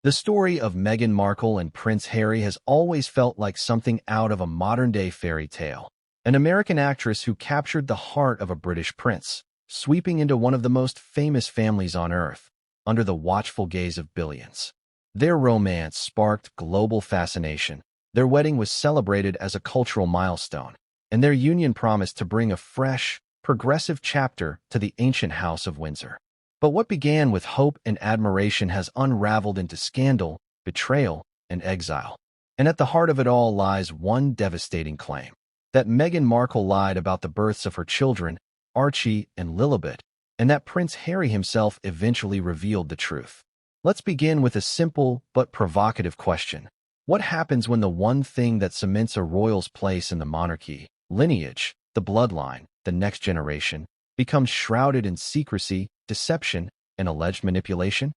The story of Meghan Markle and Prince Harry has always felt like something out of a modern-day fairy tale. An American actress who captured the heart of a British prince, sweeping into one of the most famous families on Earth, under the watchful gaze of billions. Their romance sparked global fascination. Their wedding was celebrated as a cultural milestone, and their union promised to bring a fresh, progressive chapter to the ancient House of Windsor. But what began with hope and admiration has unraveled into scandal, betrayal, and exile. And at the heart of it all lies one devastating claim: that Meghan Markle lied about the births of her children, Archie and Lilibet, and that Prince Harry himself eventually revealed the truth. Let's begin with a simple but provocative question. What happens when the one thing that cements a royal's place in the monarchy, lineage, the bloodline, the next generation, becomes shrouded in secrecy, deception, and alleged manipulation?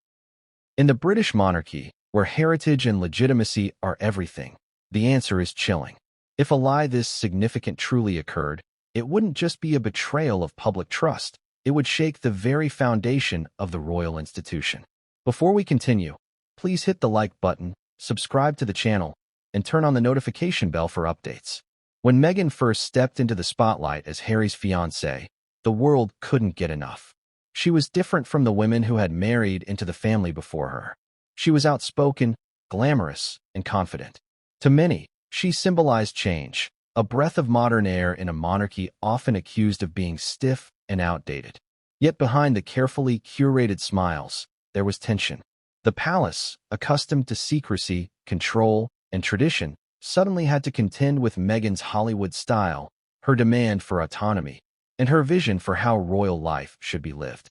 In the British monarchy, where heritage and legitimacy are everything, the answer is chilling. If a lie this significant truly occurred, it wouldn't just be a betrayal of public trust, it would shake the very foundation of the royal institution. Before we continue, please hit the like button, subscribe to the channel, and turn on the notification bell for updates. When Meghan first stepped into the spotlight as Harry's fiancée, the world couldn't get enough. She was different from the women who had married into the family before her. She was outspoken, glamorous, and confident. To many, she symbolized change, a breath of modern air in a monarchy often accused of being stiff and outdated. Yet behind the carefully curated smiles, there was tension. The palace, accustomed to secrecy, control, and tradition, suddenly had to contend with Meghan's Hollywood style, her demand for autonomy, and her vision for how royal life should be lived.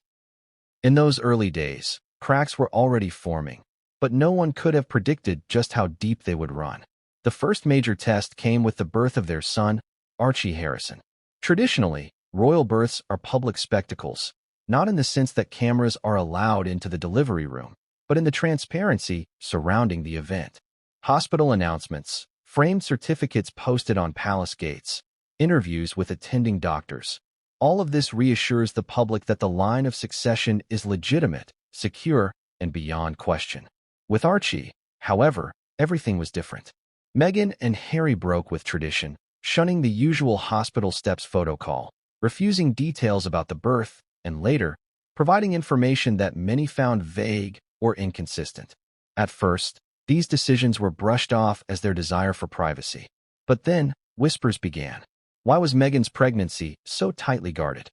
In those early days, cracks were already forming, but no one could have predicted just how deep they would run. The first major test came with the birth of their son, Archie Harrison. Traditionally, royal births are public spectacles, not in the sense that cameras are allowed into the delivery room, but in the transparency surrounding the event. Hospital announcements, framed certificates posted on palace gates, interviews with attending doctors. All of this reassures the public that the line of succession is legitimate, secure, and beyond question. With Archie, however, everything was different. Meghan and Harry broke with tradition, shunning the usual hospital steps photo call, refusing details about the birth, and later, providing information that many found vague or inconsistent. At first, these decisions were brushed off as their desire for privacy. But then, whispers began. Why was Meghan's pregnancy so tightly guarded?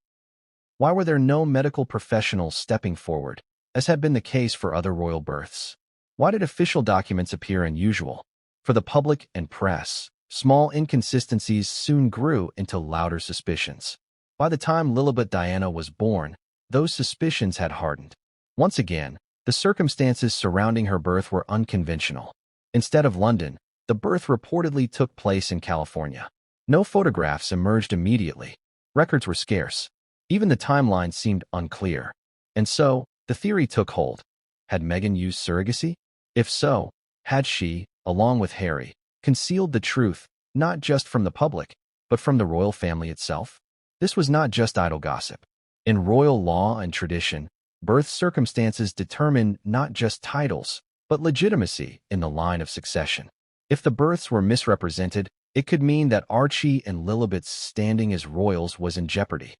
Why were there no medical professionals stepping forward, as had been the case for other royal births? Why did official documents appear unusual? For the public and press, small inconsistencies soon grew into louder suspicions. By the time Lilibet Diana was born, those suspicions had hardened. Once again, the circumstances surrounding her birth were unconventional. Instead of London, the birth reportedly took place in California. No photographs emerged immediately. Records were scarce. Even the timeline seemed unclear. And so, the theory took hold. Had Meghan used surrogacy? If so, had she, along with Harry, concealed the truth, not just from the public, but from the royal family itself? This was not just idle gossip. In royal law and tradition, birth circumstances determine not just titles, but legitimacy in the line of succession. If the births were misrepresented, it could mean that Archie and Lilibet's standing as royals was in jeopardy,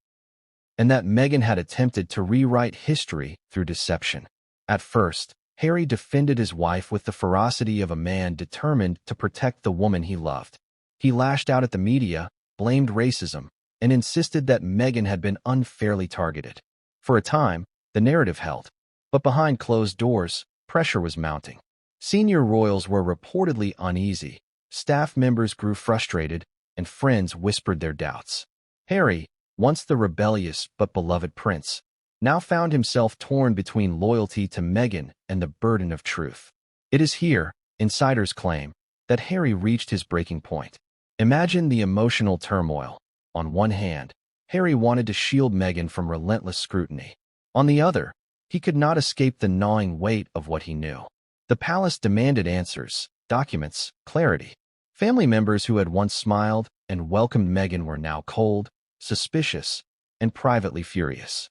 and that Meghan had attempted to rewrite history through deception. At first, Harry defended his wife with the ferocity of a man determined to protect the woman he loved. He lashed out at the media, blamed racism, and insisted that Meghan had been unfairly targeted. For a time, the narrative held, but behind closed doors, pressure was mounting. Senior royals were reportedly uneasy, staff members grew frustrated, and friends whispered their doubts. Harry, once the rebellious but beloved prince, now found himself torn between loyalty to Meghan and the burden of truth. It is here, insiders claim, that Harry reached his breaking point. Imagine the emotional turmoil. On one hand, Harry wanted to shield Meghan from relentless scrutiny. On the other, he could not escape the gnawing weight of what he knew. The palace demanded answers, documents, clarity. Family members who had once smiled and welcomed Meghan were now cold, suspicious, and privately furious.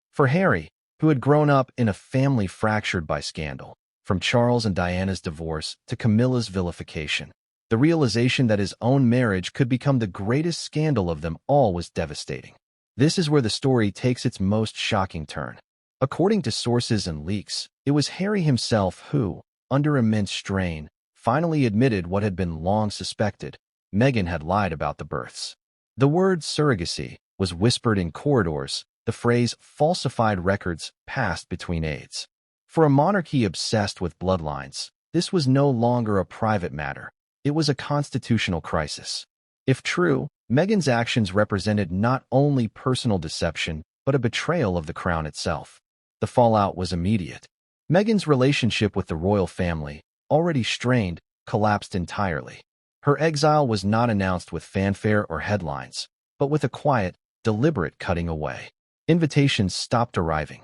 For Harry, who had grown up in a family fractured by scandal, from Charles and Diana's divorce to Camilla's vilification. The realization that his own marriage could become the greatest scandal of them all was devastating. This is where the story takes its most shocking turn. According to sources and leaks, it was Harry himself who, under immense strain, finally admitted what had been long suspected: Meghan had lied about the births. The word surrogacy was whispered in corridors, the phrase falsified records passed between aides. For a monarchy obsessed with bloodlines, this was no longer a private matter. It was a constitutional crisis. If true, Meghan's actions represented not only personal deception, but a betrayal of the crown itself. The fallout was immediate. Meghan's relationship with the royal family, already strained, collapsed entirely. Her exile was not announced with fanfare or headlines, but with a quiet, deliberate cutting away. Invitations stopped arriving.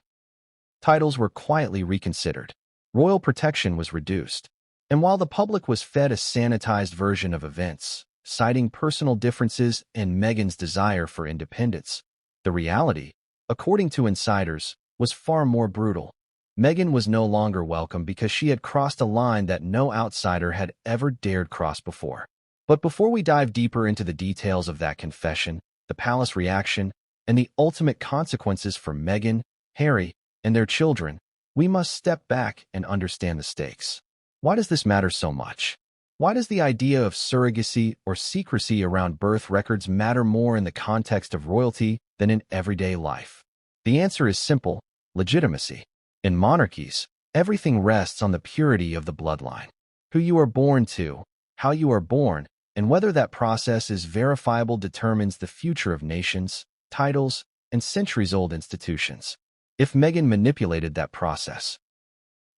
Titles were quietly reconsidered. Royal protection was reduced. And while the public was fed a sanitized version of events, citing personal differences and Meghan's desire for independence, the reality, according to insiders, was far more brutal. Meghan was no longer welcome because she had crossed a line that no outsider had ever dared cross before. But before we dive deeper into the details of that confession, the palace reaction, and the ultimate consequences for Meghan, Harry, and their children, we must step back and understand the stakes. Why does this matter so much? Why does the idea of surrogacy or secrecy around birth records matter more in the context of royalty than in everyday life? The answer is simple: legitimacy. In monarchies, everything rests on the purity of the bloodline. Who you are born to, how you are born, and whether that process is verifiable determines the future of nations, titles, and centuries-old institutions. If Meghan manipulated that process,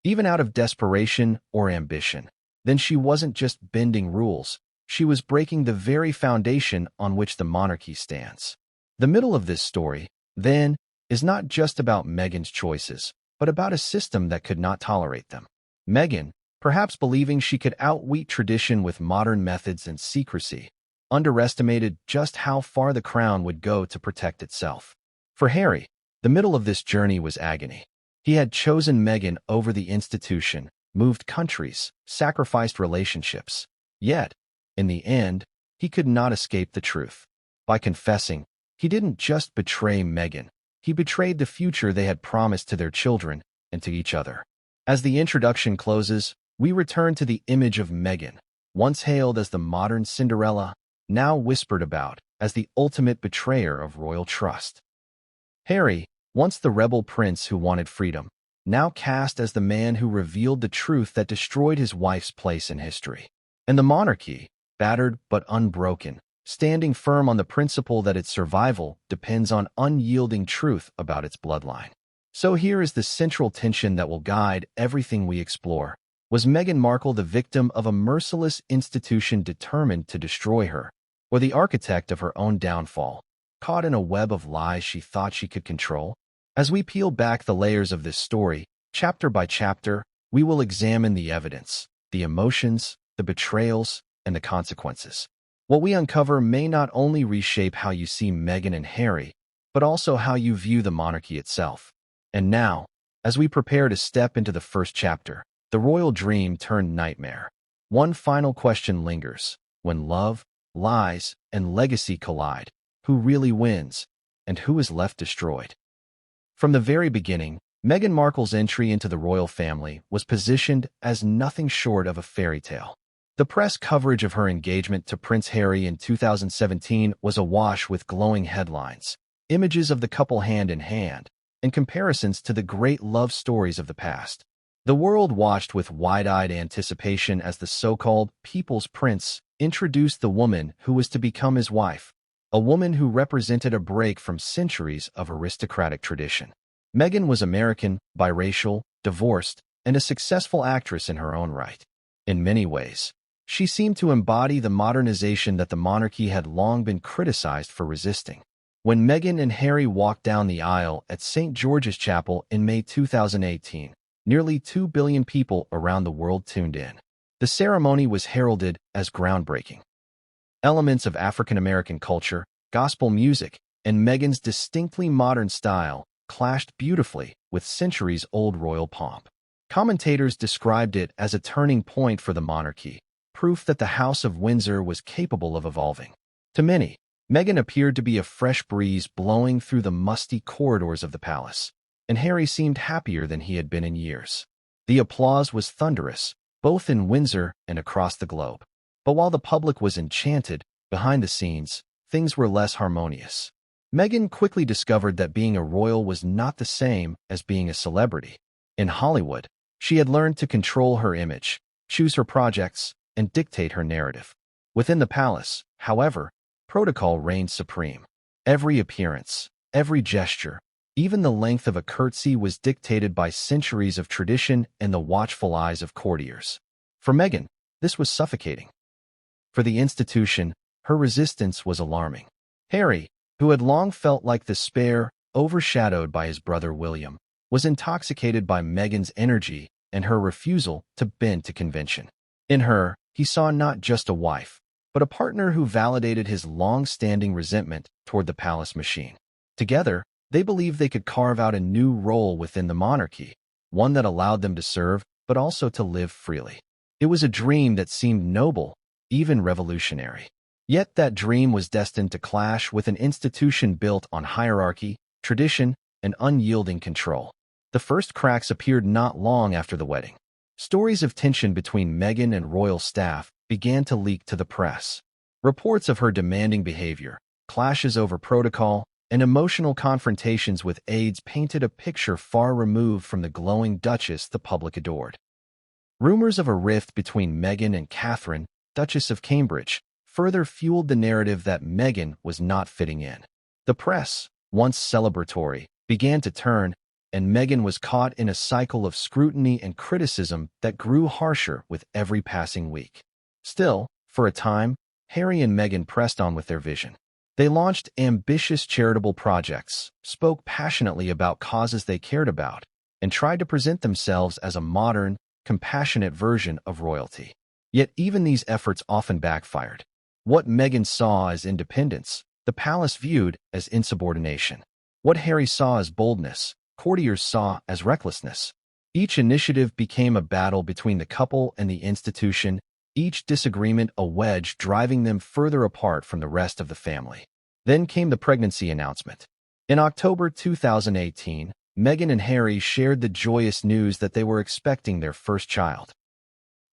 even out of desperation or ambition, then she wasn't just bending rules, she was breaking the very foundation on which the monarchy stands. The middle of this story, then, is not just about Meghan's choices, but about a system that could not tolerate them. Meghan, perhaps believing she could outwit tradition with modern methods and secrecy, underestimated just how far the crown would go to protect itself. For Harry, the middle of this journey was agony. He had chosen Meghan over the institution, moved countries, sacrificed relationships. Yet, in the end, he could not escape the truth. By confessing, he didn't just betray Meghan, he betrayed the future they had promised to their children and to each other. As the introduction closes, we return to the image of Meghan, once hailed as the modern Cinderella, now whispered about as the ultimate betrayer of royal trust. Harry, once the rebel prince who wanted freedom, now cast as the man who revealed the truth that destroyed his wife's place in history. And the monarchy, battered but unbroken, standing firm on the principle that its survival depends on unyielding truth about its bloodline. So here is the central tension that will guide everything we explore. Was Meghan Markle the victim of a merciless institution determined to destroy her, or the architect of her own downfall, caught in a web of lies she thought she could control? As we peel back the layers of this story, chapter by chapter, we will examine the evidence, the emotions, the betrayals, and the consequences. What we uncover may not only reshape how you see Meghan and Harry, but also how you view the monarchy itself. And now, as we prepare to step into the first chapter, the royal dream turned nightmare, one final question lingers: when love, lies, and legacy collide, who really wins, and who is left destroyed? From the very beginning, Meghan Markle's entry into the royal family was positioned as nothing short of a fairy tale. The press coverage of her engagement to Prince Harry in 2017 was awash with glowing headlines, images of the couple hand in hand, and comparisons to the great love stories of the past. The world watched with wide-eyed anticipation as the so-called People's Prince introduced the woman who was to become his wife, a woman who represented a break from centuries of aristocratic tradition. Meghan was American, biracial, divorced, and a successful actress in her own right. In many ways, she seemed to embody the modernization that the monarchy had long been criticized for resisting. When Meghan and Harry walked down the aisle at St. George's Chapel in May 2018, nearly 2 billion people around the world tuned in. The ceremony was heralded as groundbreaking. Elements of African-American culture, gospel music, and Meghan's distinctly modern style clashed beautifully with centuries-old royal pomp. Commentators described it as a turning point for the monarchy, proof that the House of Windsor was capable of evolving. To many, Meghan appeared to be a fresh breeze blowing through the musty corridors of the palace, and Harry seemed happier than he had been in years. The applause was thunderous, both in Windsor and across the globe. But while the public was enchanted, behind the scenes, things were less harmonious. Meghan quickly discovered that being a royal was not the same as being a celebrity. In Hollywood, she had learned to control her image, choose her projects, and dictate her narrative. Within the palace, however, protocol reigned supreme. Every appearance, every gesture, even the length of a curtsy was dictated by centuries of tradition and the watchful eyes of courtiers. For Meghan, this was suffocating. For the institution, her resistance was alarming. Harry, who had long felt like the spare, overshadowed by his brother William, was intoxicated by Meghan's energy and her refusal to bend to convention. In her, he saw not just a wife, but a partner who validated his long-standing resentment toward the palace machine. Together, they believed they could carve out a new role within the monarchy, one that allowed them to serve, but also to live freely. It was a dream that seemed noble, even revolutionary. Yet that dream was destined to clash with an institution built on hierarchy, tradition, and unyielding control. The first cracks appeared not long after the wedding. Stories of tension between Meghan and royal staff began to leak to the press. Reports of her demanding behavior, clashes over protocol, and emotional confrontations with aides painted a picture far removed from the glowing duchess the public adored. Rumors of a rift between Meghan and Catherine, Duchess of Cambridge, further fueled the narrative that Meghan was not fitting in. The press, once celebratory, began to turn, and Meghan was caught in a cycle of scrutiny and criticism that grew harsher with every passing week. Still, for a time, Harry and Meghan pressed on with their vision. They launched ambitious charitable projects, spoke passionately about causes they cared about, and tried to present themselves as a modern, compassionate version of royalty. Yet even these efforts often backfired. What Meghan saw as independence, the palace viewed as insubordination. What Harry saw as boldness, courtiers saw as recklessness. Each initiative became a battle between the couple and the institution, each disagreement a wedge driving them further apart from the rest of the family. Then came the pregnancy announcement. In October 2018, Meghan and Harry shared the joyous news that they were expecting their first child.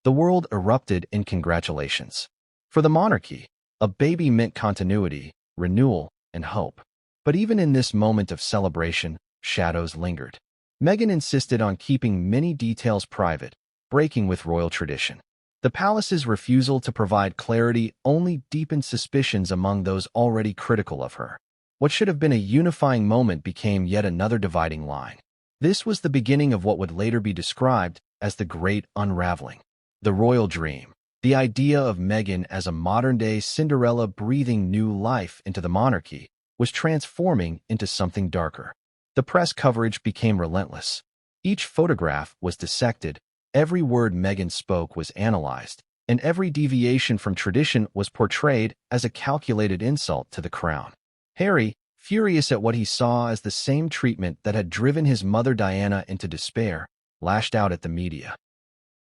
The world erupted in congratulations. For the monarchy, a baby meant continuity, renewal, and hope. But even in this moment of celebration, shadows lingered. Meghan insisted on keeping many details private, breaking with royal tradition. The palace's refusal to provide clarity only deepened suspicions among those already critical of her. What should have been a unifying moment became yet another dividing line. This was the beginning of what would later be described as the Great Unraveling. The royal dream, the idea of Meghan as a modern-day Cinderella breathing new life into the monarchy, was transforming into something darker. The press coverage became relentless. Each photograph was dissected, every word Meghan spoke was analyzed, and every deviation from tradition was portrayed as a calculated insult to the crown. Harry, furious at what he saw as the same treatment that had driven his mother Diana into despair, lashed out at the media.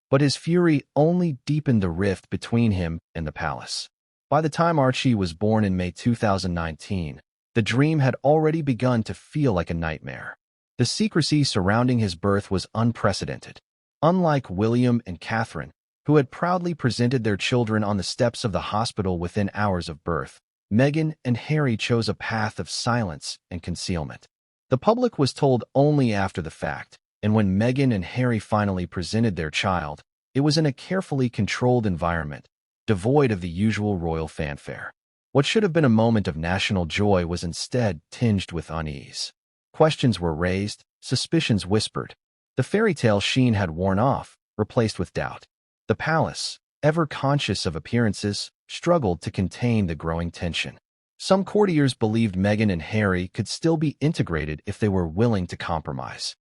But his fury only deepened the rift between him and the palace. By the time Archie was born in May 2019, the dream had already begun to feel like a nightmare. The secrecy surrounding his birth was unprecedented. Unlike William and Catherine, who had proudly presented their children on the steps of the hospital within hours of birth, Meghan and Harry chose a path of silence and concealment. The public was told only after the fact, and when Meghan and Harry finally presented their child, it was in a carefully controlled environment, devoid of the usual royal fanfare. What should have been a moment of national joy was instead tinged with unease. Questions were raised, suspicions whispered. The fairy tale sheen had worn off, replaced with doubt. The palace, ever conscious of appearances, struggled to contain the growing tension. Some courtiers believed Meghan and Harry could still be integrated if they were willing to compromise.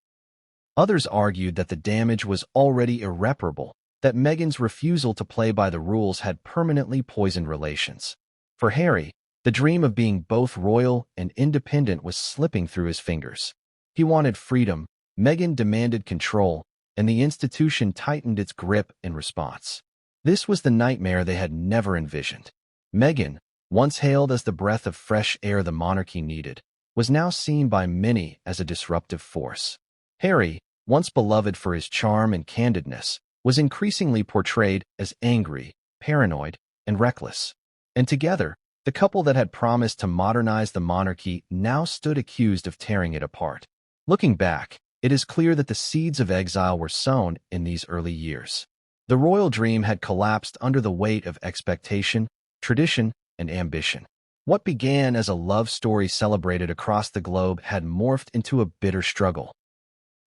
Others argued that the damage was already irreparable, that Meghan's refusal to play by the rules had permanently poisoned relations. For Harry, the dream of being both royal and independent was slipping through his fingers. He wanted freedom, Meghan demanded control, and the institution tightened its grip in response. This was the nightmare they had never envisioned. Meghan, once hailed as the breath of fresh air the monarchy needed, was now seen by many as a disruptive force. Harry, once beloved for his charm and candidness, was increasingly portrayed as angry, paranoid, and reckless. And together, the couple that had promised to modernize the monarchy now stood accused of tearing it apart. Looking back, it is clear that the seeds of exile were sown in these early years. The royal dream had collapsed under the weight of expectation, tradition, and ambition. What began as a love story celebrated across the globe had morphed into a bitter struggle.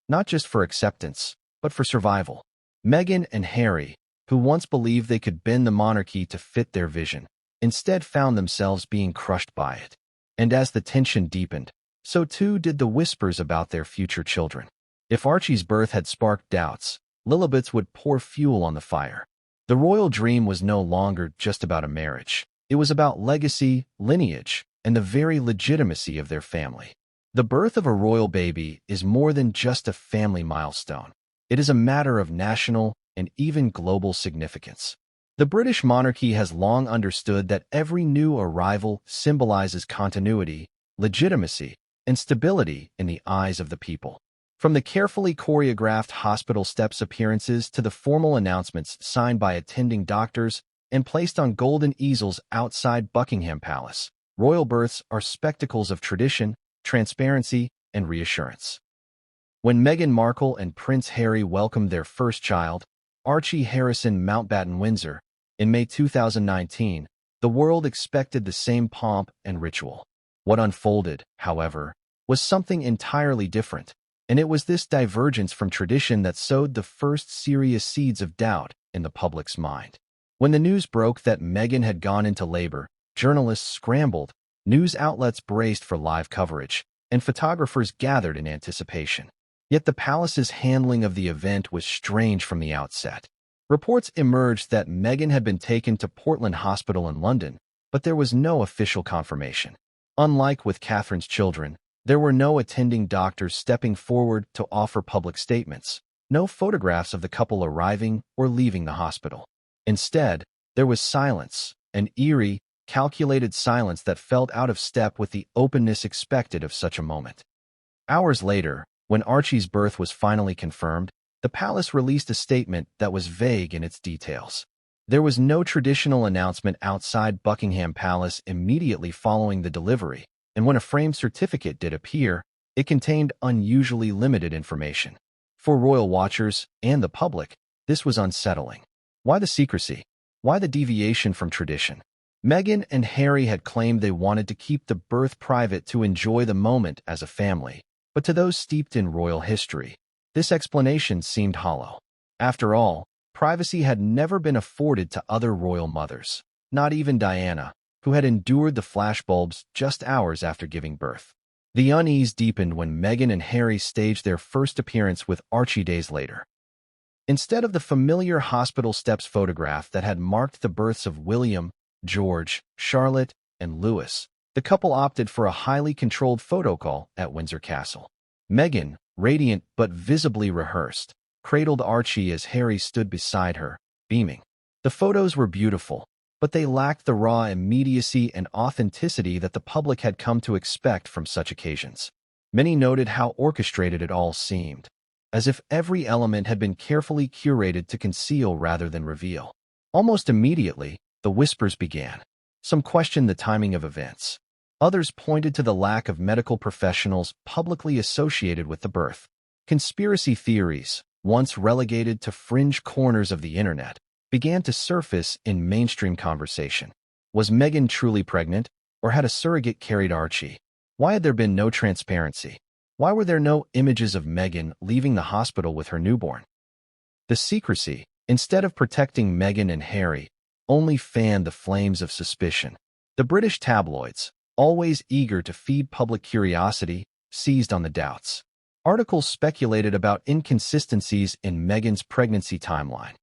Not just for acceptance, but for survival. Meghan and Harry, who once believed they could bend the monarchy to fit their vision, instead found themselves being crushed by it. And as the tension deepened, so too did the whispers about their future children. If Archie's birth had sparked doubts, Lilibet's would pour fuel on the fire. The royal dream was no longer just about a marriage. It was about legacy, lineage, and the very legitimacy of their family. The birth of a royal baby is more than just a family milestone. It is a matter of national and even global significance. The British monarchy has long understood that every new arrival symbolizes continuity, legitimacy, and stability in the eyes of the people. From the carefully choreographed hospital steps appearances to the formal announcements signed by attending doctors and placed on golden easels outside Buckingham Palace, royal births are spectacles of tradition, transparency, and reassurance. When Meghan Markle and Prince Harry welcomed their first child, Archie Harrison Mountbatten Windsor, in May 2019, the world expected the same pomp and ritual. What unfolded, however, was something entirely different, and it was this divergence from tradition that sowed the first serious seeds of doubt in the public's mind. When the news broke that Meghan had gone into labor, journalists scrambled, news outlets braced for live coverage, and photographers gathered in anticipation. Yet the palace's handling of the event was strange from the outset. Reports emerged that Meghan had been taken to Portland Hospital in London, but there was no official confirmation. Unlike with Catherine's children, there were no attending doctors stepping forward to offer public statements, no photographs of the couple arriving or leaving the hospital. Instead, there was silence, an eerie, calculated silence that felt out of step with the openness expected of such a moment. Hours later, when Archie's birth was finally confirmed, the palace released a statement that was vague in its details. There was no traditional announcement outside Buckingham Palace immediately following the delivery, and when a framed certificate did appear, it contained unusually limited information. For royal watchers and the public, this was unsettling. Why the secrecy? Why the deviation from tradition? Meghan and Harry had claimed they wanted to keep the birth private to enjoy the moment as a family, but to those steeped in royal history, this explanation seemed hollow. After all, privacy had never been afforded to other royal mothers, not even Diana, who had endured the flashbulbs just hours after giving birth. The unease deepened when Meghan and Harry staged their first appearance with Archie days later. Instead of the familiar hospital steps photograph that had marked the births of William, George, Charlotte, and Louis, the couple opted for a highly controlled photo call at Windsor Castle. Meghan, radiant but visibly rehearsed, cradled Archie as Harry stood beside her, beaming. The photos were beautiful, but they lacked the raw immediacy and authenticity that the public had come to expect from such occasions. Many noted how orchestrated it all seemed, as if every element had been carefully curated to conceal rather than reveal. Almost immediately, the whispers began. Some questioned the timing of events. Others pointed to the lack of medical professionals publicly associated with the birth. Conspiracy theories, once relegated to fringe corners of the internet, began to surface in mainstream conversation. Was Meghan truly pregnant, or had a surrogate carried Archie? Why had there been no transparency? Why were there no images of Meghan leaving the hospital with her newborn? The secrecy, instead of protecting Meghan and Harry, only fanned the flames of suspicion. The British tabloids, always eager to feed public curiosity, seized on the doubts. Articles speculated about inconsistencies in Meghan's pregnancy timeline.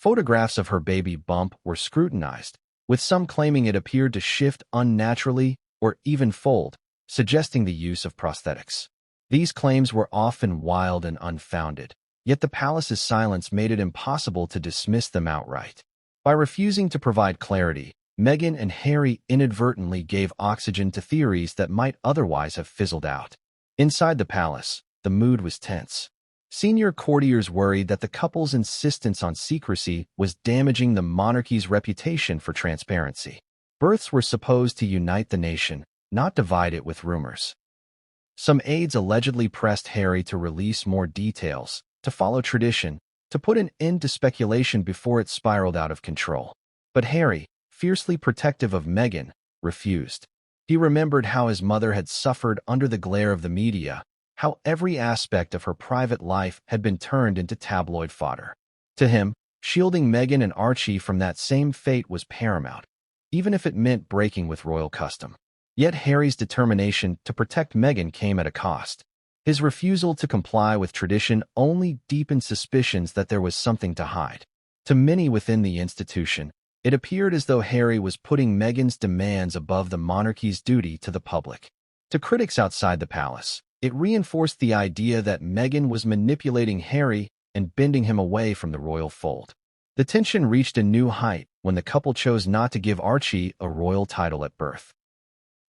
Photographs of her baby bump were scrutinized, with some claiming it appeared to shift unnaturally or even fold, suggesting the use of prosthetics. These claims were often wild and unfounded, Yet the palace's silence made it impossible to dismiss them outright. By refusing to provide clarity, Meghan and Harry inadvertently gave oxygen to theories that might otherwise have fizzled out. Inside the palace, the mood was tense. Senior courtiers worried that the couple's insistence on secrecy was damaging the monarchy's reputation for transparency. Births were supposed to unite the nation, not divide it with rumors. Some aides allegedly pressed Harry to release more details, to follow tradition, to put an end to speculation before it spiraled out of control. But Harry, fiercely protective of Meghan, refused. He remembered how his mother had suffered under the glare of the media, how every aspect of her private life had been turned into tabloid fodder. To him, shielding Meghan and Archie from that same fate was paramount, even if it meant breaking with royal custom. Yet Harry's determination to protect Meghan came at a cost. His refusal to comply with tradition only deepened suspicions that there was something to hide. To many within the institution, it appeared as though Harry was putting Meghan's demands above the monarchy's duty to the public. To critics outside the palace, it reinforced the idea that Meghan was manipulating Harry and bending him away from the royal fold. The tension reached a new height when the couple chose not to give Archie a royal title at birth.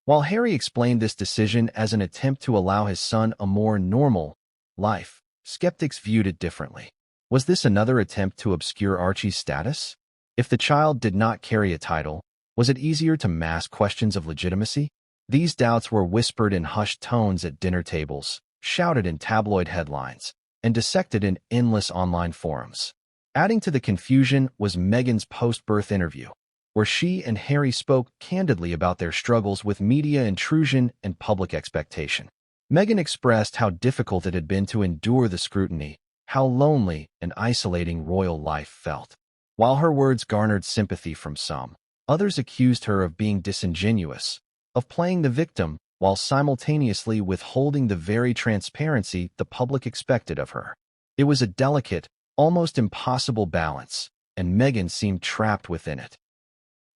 While Harry explained this decision as an attempt to allow his son a more normal life, skeptics viewed it differently. Was this another attempt to obscure Archie's status? If the child did not carry a title, was it easier to mask questions of legitimacy? These doubts were whispered in hushed tones at dinner tables, shouted in tabloid headlines, and dissected in endless online forums. Adding to the confusion was Meghan's post-birth interview, where she and Harry spoke candidly about their struggles with media intrusion and public expectation. Meghan expressed how difficult it had been to endure the scrutiny, how lonely and isolating royal life felt. While her words garnered sympathy from some, others accused her of being disingenuous, of playing the victim while simultaneously withholding the very transparency the public expected of her. It was a delicate, almost impossible balance, and Meghan seemed trapped within it.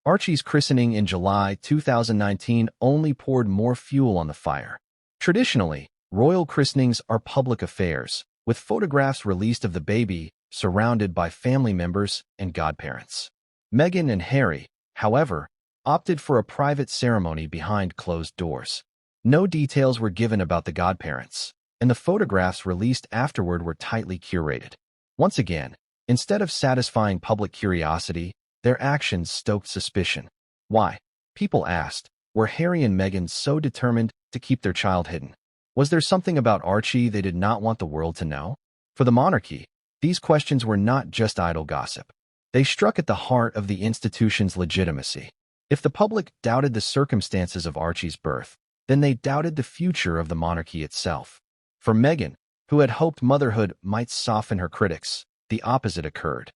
Archie's christening in July 2019 only poured more fuel on the fire. Traditionally, royal christenings are public affairs, with photographs released of the baby surrounded by family members and godparents. Meghan and Harry, however, opted for a private ceremony behind closed doors. No details were given about the godparents, and the photographs released afterward were tightly curated. Once again, instead of satisfying public curiosity, their actions stoked suspicion. Why? People asked. Were Harry and Meghan so determined to keep their child hidden? Was there something about Archie they did not want the world to know? For the monarchy, these questions were not just idle gossip. They struck at the heart of the institution's legitimacy. If the public doubted the circumstances of Archie's birth, then they doubted the future of the monarchy itself. For Meghan, who had hoped motherhood might soften her critics, the opposite occurred.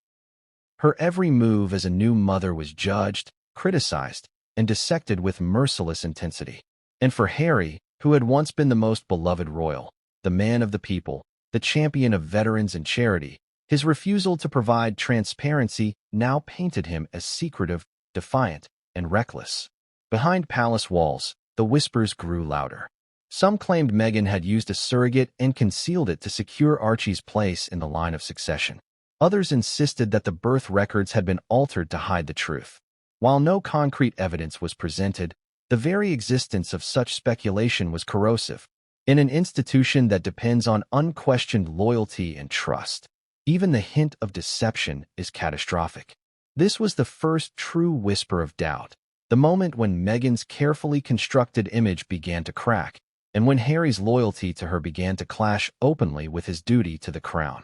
Her every move as a new mother was judged, criticized, and dissected with merciless intensity. And for Harry, who had once been the most beloved royal, the man of the people, the champion of veterans and charity, his refusal to provide transparency now painted him as secretive, defiant, and reckless. Behind palace walls, the whispers grew louder. Some claimed Meghan had used a surrogate and concealed it to secure Archie's place in the line of succession. Others insisted that the birth records had been altered to hide the truth. While no concrete evidence was presented, the very existence of such speculation was corrosive. In an institution that depends on unquestioned loyalty and trust, even the hint of deception is catastrophic. This was the first true whisper of doubt, the moment when Meghan's carefully constructed image began to crack, and when Harry's loyalty to her began to clash openly with his duty to the crown.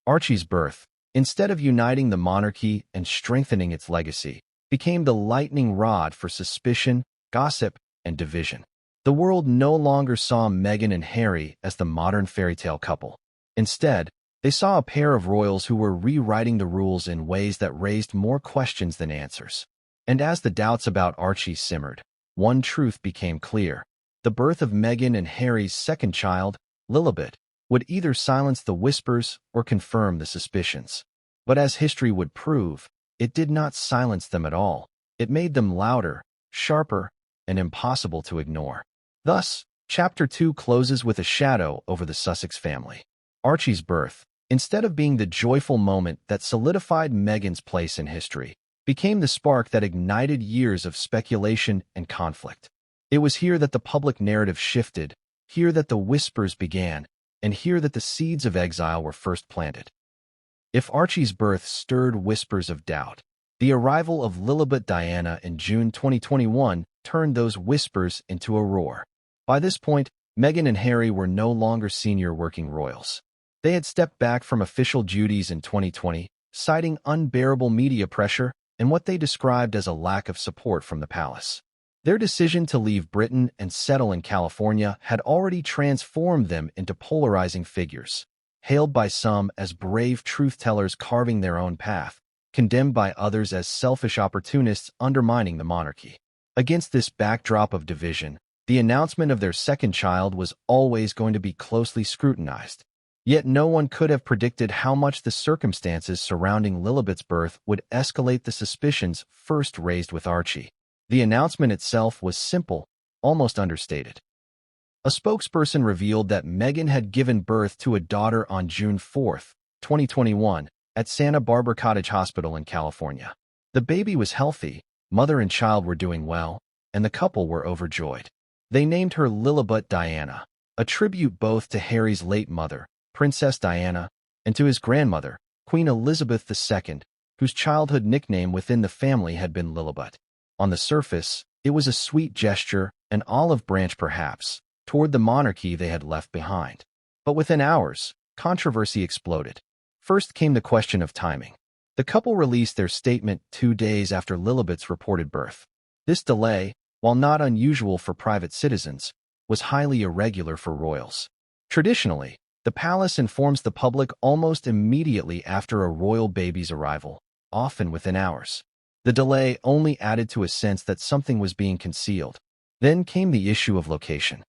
Archie's birth, instead of uniting the monarchy and strengthening its legacy, became the lightning rod for suspicion, gossip, and division. The world no longer saw Meghan and Harry as the modern fairy tale couple. Instead, they saw a pair of royals who were rewriting the rules in ways that raised more questions than answers. And as the doubts about Archie simmered, one truth became clear. The birth of Meghan and Harry's second child, Lilibet, would either silence the whispers or confirm the suspicions. But as history would prove, it did not silence them at all. It made them louder, sharper, and impossible to ignore. Thus, Chapter 2 closes with a shadow over the Sussex family. Archie's birth, instead of being the joyful moment that solidified Meghan's place in history, became the spark that ignited years of speculation and conflict. It was here that the public narrative shifted, here that the whispers began, and here that the seeds of exile were first planted. If Archie's birth stirred whispers of doubt, the arrival of Lilibet Diana in June 2021 turned those whispers into a roar. By this point, Meghan and Harry were no longer senior working royals. They had stepped back from official duties in 2020, citing unbearable media pressure and what they described as a lack of support from the palace. Their decision to leave Britain and settle in California had already transformed them into polarizing figures, hailed by some as brave truth-tellers carving their own path, condemned by others as selfish opportunists undermining the monarchy. Against this backdrop of division, the announcement of their second child was always going to be closely scrutinized. Yet no one could have predicted how much the circumstances surrounding Lilibet's birth would escalate the suspicions first raised with Archie. The announcement itself was simple, almost understated. A spokesperson revealed that Meghan had given birth to a daughter on June 4, 2021, at Santa Barbara Cottage Hospital in California. The baby was healthy, mother and child were doing well, and the couple were overjoyed. They named her Lilibet Diana, a tribute both to Harry's late mother, Princess Diana, and to his grandmother, Queen Elizabeth II, whose childhood nickname within the family had been Lilibet. On the surface, it was a sweet gesture, an olive branch perhaps, toward the monarchy they had left behind. But within hours, controversy exploded. First came the question of timing. The couple released their statement 2 days after Lilibet's reported birth. This delay, while not unusual for private citizens, was highly irregular for royals. Traditionally, the palace informs the public almost immediately after a royal baby's arrival, often within hours. The delay only added to a sense that something was being concealed. Then came the issue of location.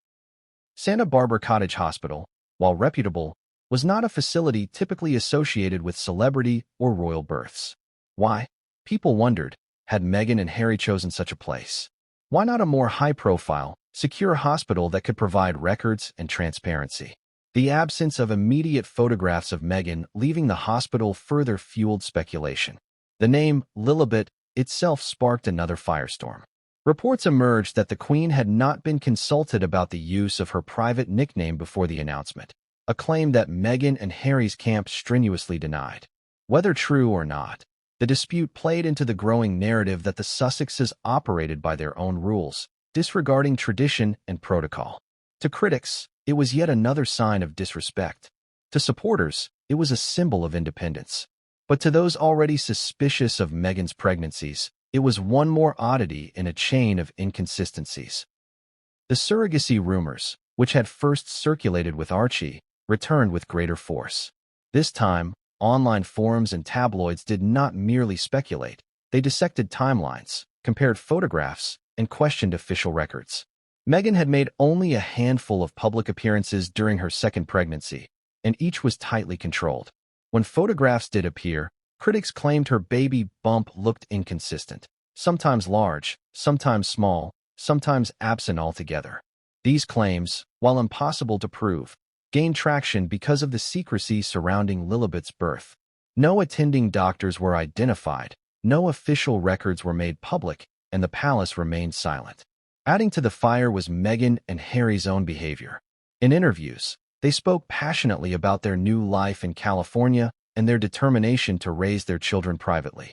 Santa Barbara Cottage Hospital, while reputable, was not a facility typically associated with celebrity or royal births. Why? People wondered, had Meghan and Harry chosen such a place? Why not a more high-profile, secure hospital that could provide records and transparency? The absence of immediate photographs of Meghan leaving the hospital further fueled speculation. The name Lilibet itself sparked another firestorm. Reports emerged that the Queen had not been consulted about the use of her private nickname before the announcement, a claim that Meghan and Harry's camp strenuously denied. Whether true or not, the dispute played into the growing narrative that the Sussexes operated by their own rules, disregarding tradition and protocol. To critics, it was yet another sign of disrespect. To supporters, it was a symbol of independence. But to those already suspicious of Meghan's pregnancies, it was one more oddity in a chain of inconsistencies. The surrogacy rumors, which had first circulated with Archie, returned with greater force. This time, online forums and tabloids did not merely speculate. They dissected timelines, compared photographs, and questioned official records. Meghan had made only a handful of public appearances during her second pregnancy, and each was tightly controlled. When photographs did appear, critics claimed her baby bump looked inconsistent, sometimes large, sometimes small, sometimes absent altogether. These claims, while impossible to prove, gained traction because of the secrecy surrounding Lilibet's birth. No attending doctors were identified, no official records were made public, and the palace remained silent. Adding to the fire was Meghan and Harry's own behavior. In interviews, they spoke passionately about their new life in California and their determination to raise their children privately.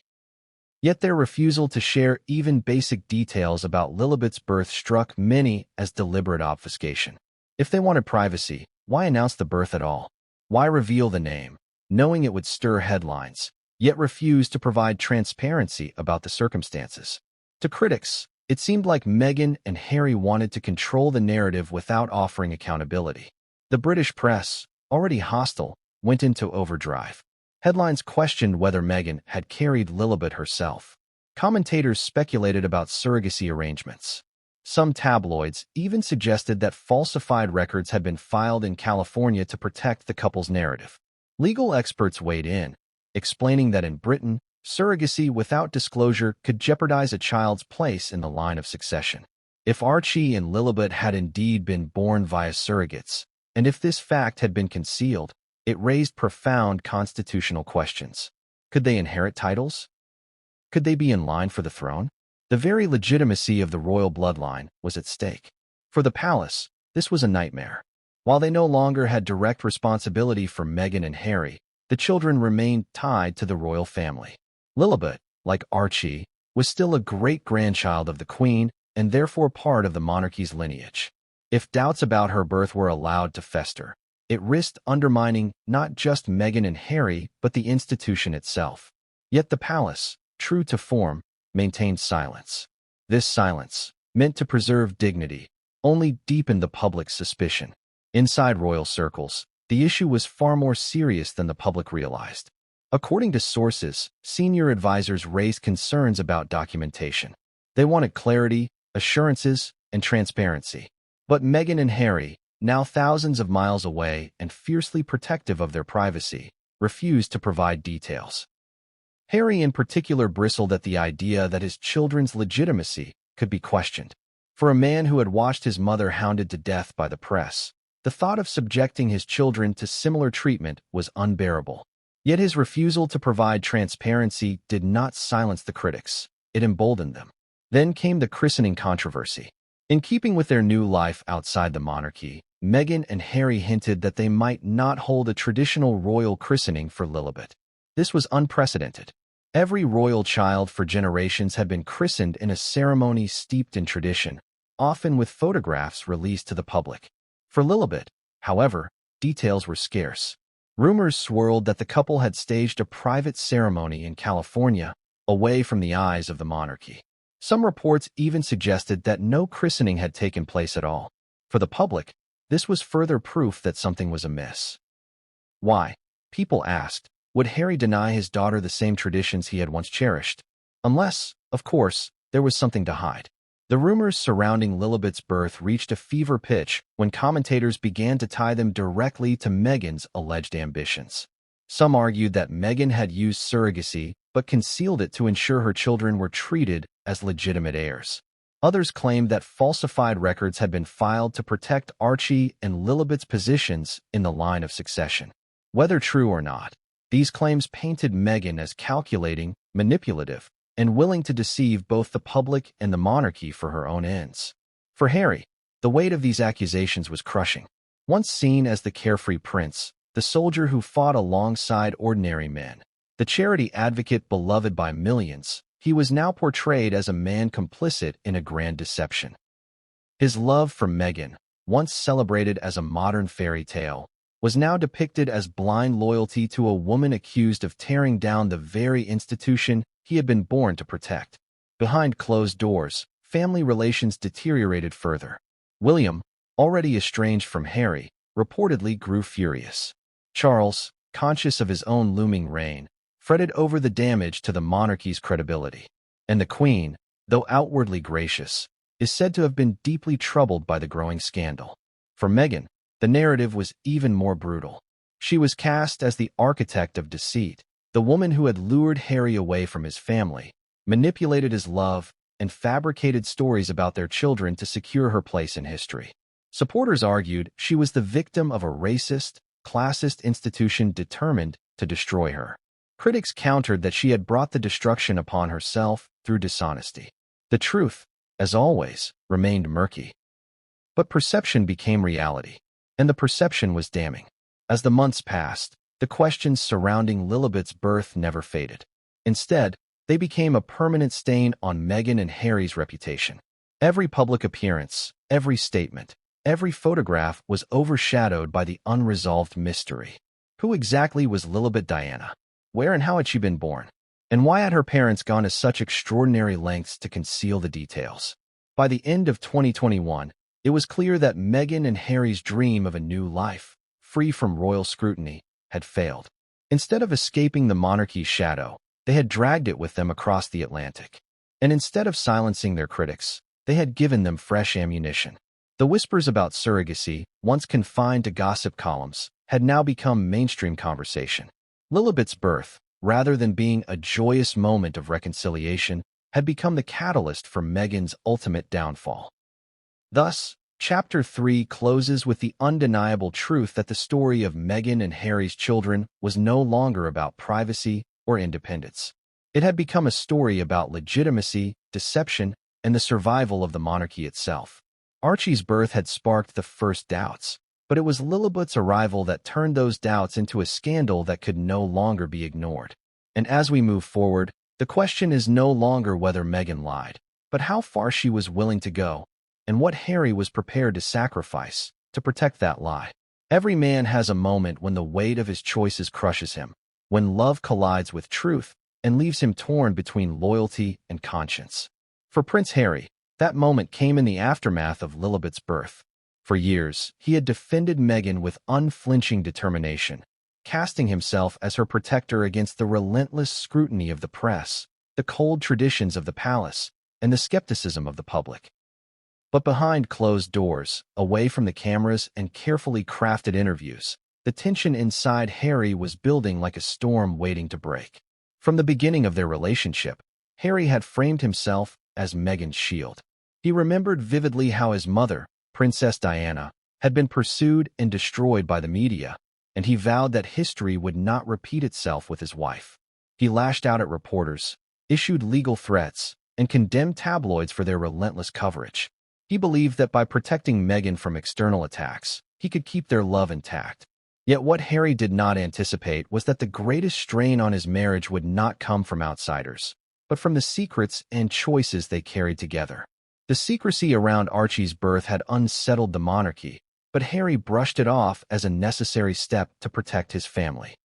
Yet their refusal to share even basic details about Lilibet's birth struck many as deliberate obfuscation. If they wanted privacy, why announce the birth at all? Why reveal the name, knowing it would stir headlines, yet refuse to provide transparency about the circumstances? To critics, it seemed like Meghan and Harry wanted to control the narrative without offering accountability. The British press, already hostile, went into overdrive. Headlines questioned whether Meghan had carried Lilibet herself. Commentators speculated about surrogacy arrangements. Some tabloids even suggested that falsified records had been filed in California to protect the couple's narrative. Legal experts weighed in, explaining that in Britain, surrogacy without disclosure could jeopardize a child's place in the line of succession. If Archie and Lilibet had indeed been born via surrogates, and if this fact had been concealed, it raised profound constitutional questions. Could they inherit titles? Could they be in line for the throne? The very legitimacy of the royal bloodline was at stake. For the palace, this was a nightmare. While they no longer had direct responsibility for Meghan and Harry, the children remained tied to the royal family. Lilibet, like Archie, was still a great-grandchild of the Queen and therefore part of the monarchy's lineage. If doubts about her birth were allowed to fester, it risked undermining not just Meghan and Harry, but the institution itself. Yet the palace, true to form, maintained silence. This silence, meant to preserve dignity, only deepened the public's suspicion. Inside royal circles, the issue was far more serious than the public realized. According to sources, senior advisors raised concerns about documentation. They wanted clarity, assurances, and transparency. But Meghan and Harry, now thousands of miles away and fiercely protective of their privacy, refused to provide details. Harry in particular bristled at the idea that his children's legitimacy could be questioned. For a man who had watched his mother hounded to death by the press, the thought of subjecting his children to similar treatment was unbearable. Yet his refusal to provide transparency did not silence the critics. It emboldened them. Then came the christening controversy. In keeping with their new life outside the monarchy, Meghan and Harry hinted that they might not hold a traditional royal christening for Lilibet. This was unprecedented. Every royal child for generations had been christened in a ceremony steeped in tradition, often with photographs released to the public. For Lilibet, however, details were scarce. Rumors swirled that the couple had staged a private ceremony in California, away from the eyes of the monarchy. Some reports even suggested that no christening had taken place at all. For the public, this was further proof that something was amiss. Why? People asked. Would Harry deny his daughter the same traditions he had once cherished? Unless, of course, there was something to hide. The rumors surrounding Lilibet's birth reached a fever pitch when commentators began to tie them directly to Meghan's alleged ambitions. Some argued that Meghan had used surrogacy but concealed it to ensure her children were treated as legitimate heirs. Others claimed that falsified records had been filed to protect Archie and Lilibet's positions in the line of succession. Whether true or not, these claims painted Meghan as calculating, manipulative, and willing to deceive both the public and the monarchy for her own ends. For Harry, the weight of these accusations was crushing. Once seen as the carefree prince, the soldier who fought alongside ordinary men, the charity advocate beloved by millions, he was now portrayed as a man complicit in a grand deception. His love for Meghan, once celebrated as a modern fairy tale, was now depicted as blind loyalty to a woman accused of tearing down the very institution he had been born to protect. Behind closed doors, family relations deteriorated further. William, already estranged from Harry, reportedly grew furious. Charles, conscious of his own looming reign, fretted over the damage to the monarchy's credibility. And the Queen, though outwardly gracious, is said to have been deeply troubled by the growing scandal. For Meghan, the narrative was even more brutal. She was cast as the architect of deceit, the woman who had lured Harry away from his family, manipulated his love, and fabricated stories about their children to secure her place in history. Supporters argued she was the victim of a racist, classist institution determined to destroy her. Critics countered that she had brought the destruction upon herself through dishonesty. The truth, as always, remained murky. But perception became reality, and the perception was damning. As the months passed, the questions surrounding Lilibet's birth never faded. Instead, they became a permanent stain on Meghan and Harry's reputation. Every public appearance, every statement, every photograph was overshadowed by the unresolved mystery. Who exactly was Lilibet Diana? Where and how had she been born? And why had her parents gone to such extraordinary lengths to conceal the details? By the end of 2021, it was clear that Meghan and Harry's dream of a new life, free from royal scrutiny, had failed. Instead of escaping the monarchy's shadow, they had dragged it with them across the Atlantic. And instead of silencing their critics, they had given them fresh ammunition. The whispers about surrogacy, once confined to gossip columns, had now become mainstream conversation. Lilibet's birth, rather than being a joyous moment of reconciliation, had become the catalyst for Meghan's ultimate downfall. Thus, Chapter 3 closes with the undeniable truth that the story of Meghan and Harry's children was no longer about privacy or independence. It had become a story about legitimacy, deception, and the survival of the monarchy itself. Archie's birth had sparked the first doubts, but it was Lilibut's arrival that turned those doubts into a scandal that could no longer be ignored. And as we move forward, the question is no longer whether Meghan lied, but how far she was willing to go, and what Harry was prepared to sacrifice to protect that lie. Every man has a moment when the weight of his choices crushes him, when love collides with truth and leaves him torn between loyalty and conscience. For Prince Harry, that moment came in the aftermath of Lilibut's birth. For years, he had defended Meghan with unflinching determination, casting himself as her protector against the relentless scrutiny of the press, the cold traditions of the palace, and the skepticism of the public. But behind closed doors, away from the cameras and carefully crafted interviews, the tension inside Harry was building like a storm waiting to break. From the beginning of their relationship, Harry had framed himself as Meghan's shield. He remembered vividly how his mother, Princess Diana, had been pursued and destroyed by the media, and he vowed that history would not repeat itself with his wife. He lashed out at reporters, issued legal threats, and condemned tabloids for their relentless coverage. He believed that by protecting Meghan from external attacks, he could keep their love intact. Yet what Harry did not anticipate was that the greatest strain on his marriage would not come from outsiders, but from the secrets and choices they carried together. The secrecy around Archie's birth had unsettled the monarchy, but Harry brushed it off as a necessary step to protect his family.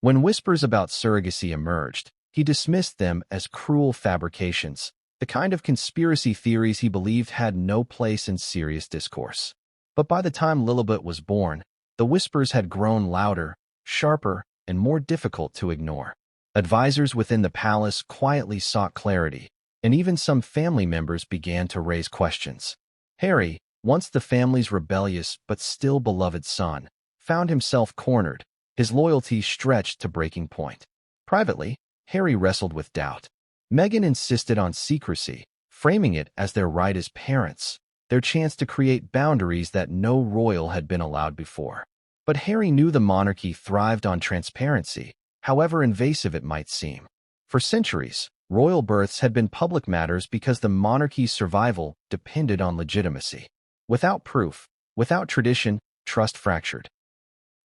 When whispers about surrogacy emerged, he dismissed them as cruel fabrications, the kind of conspiracy theories he believed had no place in serious discourse. But by the time Lilibut was born, the whispers had grown louder, sharper, and more difficult to ignore. Advisors within the palace quietly sought clarity, and even some family members began to raise questions. Harry, once the family's rebellious but still beloved son, found himself cornered, his loyalty stretched to breaking point. Privately, Harry wrestled with doubt. Meghan insisted on secrecy, framing it as their right as parents, their chance to create boundaries that no royal had been allowed before. But Harry knew the monarchy thrived on transparency, however invasive it might seem. For centuries, royal births had been public matters because the monarchy's survival depended on legitimacy. Without proof, without tradition, trust fractured.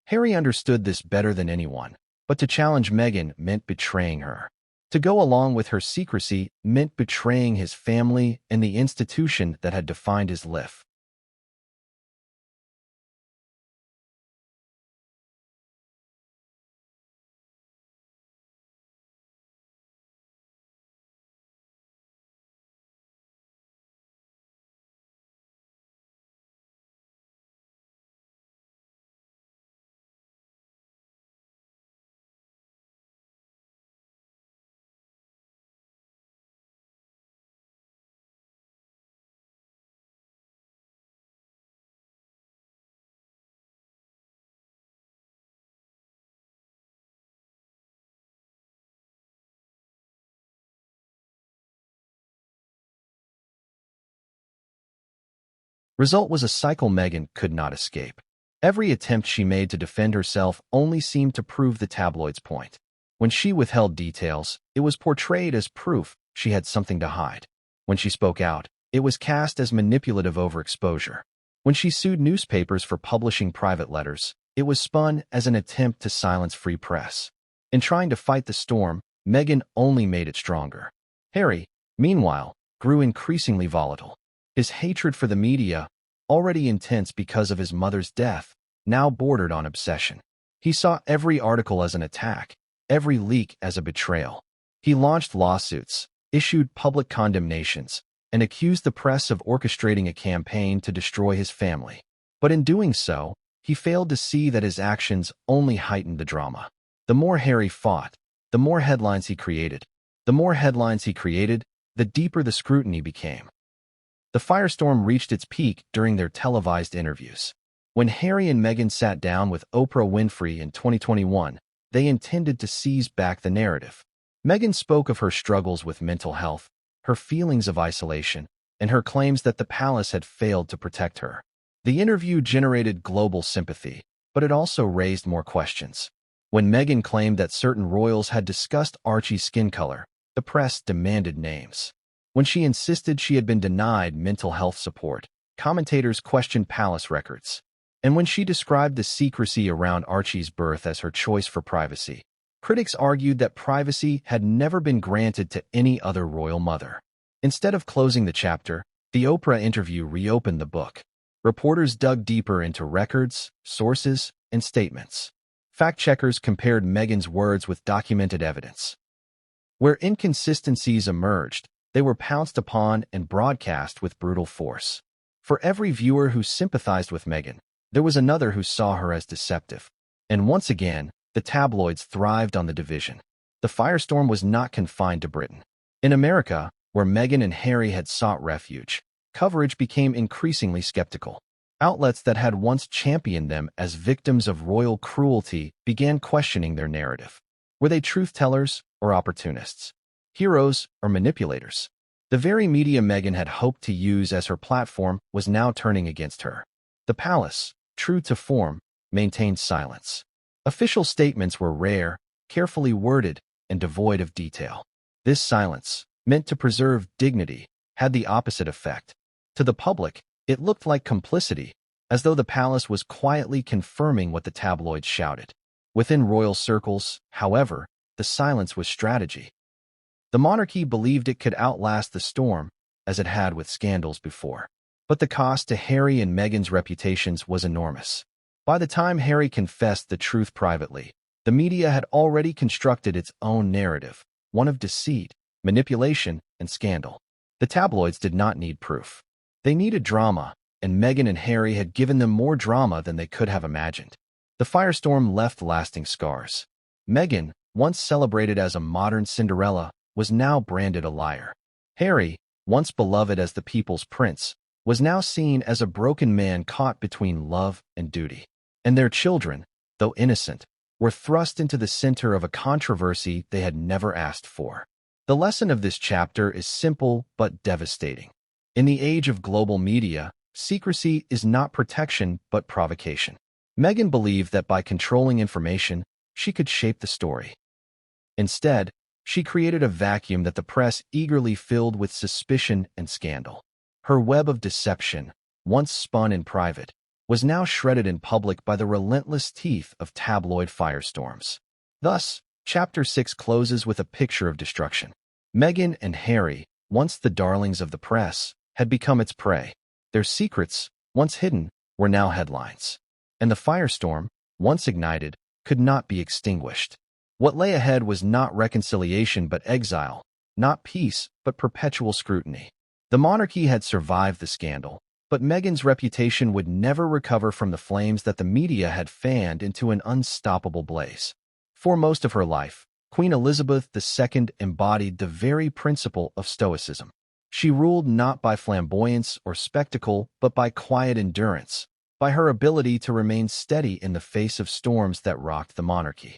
Harry understood this better than anyone, but to challenge Meghan meant betraying her. To go along with her secrecy meant betraying his family and the institution that had defined his life. Result was a cycle Meghan could not escape. Every attempt she made to defend herself only seemed to prove the tabloid's point. When she withheld details, it was portrayed as proof she had something to hide. When she spoke out, it was cast as manipulative overexposure. When she sued newspapers for publishing private letters, it was spun as an attempt to silence free press. In trying to fight the storm, Meghan only made it stronger. Harry, meanwhile, grew increasingly volatile. His hatred for the media, already intense because of his mother's death, now bordered on obsession. He saw every article as an attack, every leak as a betrayal. He launched lawsuits, issued public condemnations, and accused the press of orchestrating a campaign to destroy his family. But in doing so, he failed to see that his actions only heightened the drama. The more Harry fought, the more headlines he created. The more headlines he created, the deeper the scrutiny became. The firestorm reached its peak during their televised interviews. When Harry and Meghan sat down with Oprah Winfrey in 2021, they intended to seize back the narrative. Meghan spoke of her struggles with mental health, her feelings of isolation, and her claims that the palace had failed to protect her. The interview generated global sympathy, but it also raised more questions. When Meghan claimed that certain royals had discussed Archie's skin color, the press demanded names. When she insisted she had been denied mental health support, commentators questioned palace records. And when she described the secrecy around Archie's birth as her choice for privacy, critics argued that privacy had never been granted to any other royal mother. Instead of closing the chapter, the Oprah interview reopened the book. Reporters dug deeper into records, sources, and statements. Fact-checkers compared Meghan's words with documented evidence. Where inconsistencies emerged, they were pounced upon and broadcast with brutal force. For every viewer who sympathized with Meghan, there was another who saw her as deceptive. And once again, the tabloids thrived on the division. The firestorm was not confined to Britain. In America, where Meghan and Harry had sought refuge, coverage became increasingly skeptical. Outlets that had once championed them as victims of royal cruelty began questioning their narrative. Were they truth-tellers or opportunists? Heroes or manipulators? The very media Meghan had hoped to use as her platform was now turning against her. The palace, true to form, maintained silence. Official statements were rare, carefully worded, and devoid of detail. This silence, meant to preserve dignity, had the opposite effect. To the public, it looked like complicity, as though the palace was quietly confirming what the tabloids shouted. Within royal circles, however, the silence was strategy. The monarchy believed it could outlast the storm, as it had with scandals before. But the cost to Harry and Meghan's reputations was enormous. By the time Harry confessed the truth privately, the media had already constructed its own narrative, one of deceit, manipulation, and scandal. The tabloids did not need proof. They needed drama, and Meghan and Harry had given them more drama than they could have imagined. The firestorm left lasting scars. Meghan, once celebrated as a modern Cinderella, was now branded a liar. Harry, once beloved as the people's prince, was now seen as a broken man caught between love and duty. And their children, though innocent, were thrust into the center of a controversy they had never asked for. The lesson of this chapter is simple but devastating. In the age of global media, secrecy is not protection but provocation. Meghan believed that by controlling information, she could shape the story. Instead, she created a vacuum that the press eagerly filled with suspicion and scandal. Her web of deception, once spun in private, was now shredded in public by the relentless teeth of tabloid firestorms. Thus, Chapter 6 closes with a picture of destruction. Meghan and Harry, once the darlings of the press, had become its prey. Their secrets, once hidden, were now headlines. And the firestorm, once ignited, could not be extinguished. What lay ahead was not reconciliation but exile, not peace but perpetual scrutiny. The monarchy had survived the scandal, but Meghan's reputation would never recover from the flames that the media had fanned into an unstoppable blaze. For most of her life, Queen Elizabeth II embodied the very principle of stoicism. She ruled not by flamboyance or spectacle, but by quiet endurance, by her ability to remain steady in the face of storms that rocked the monarchy.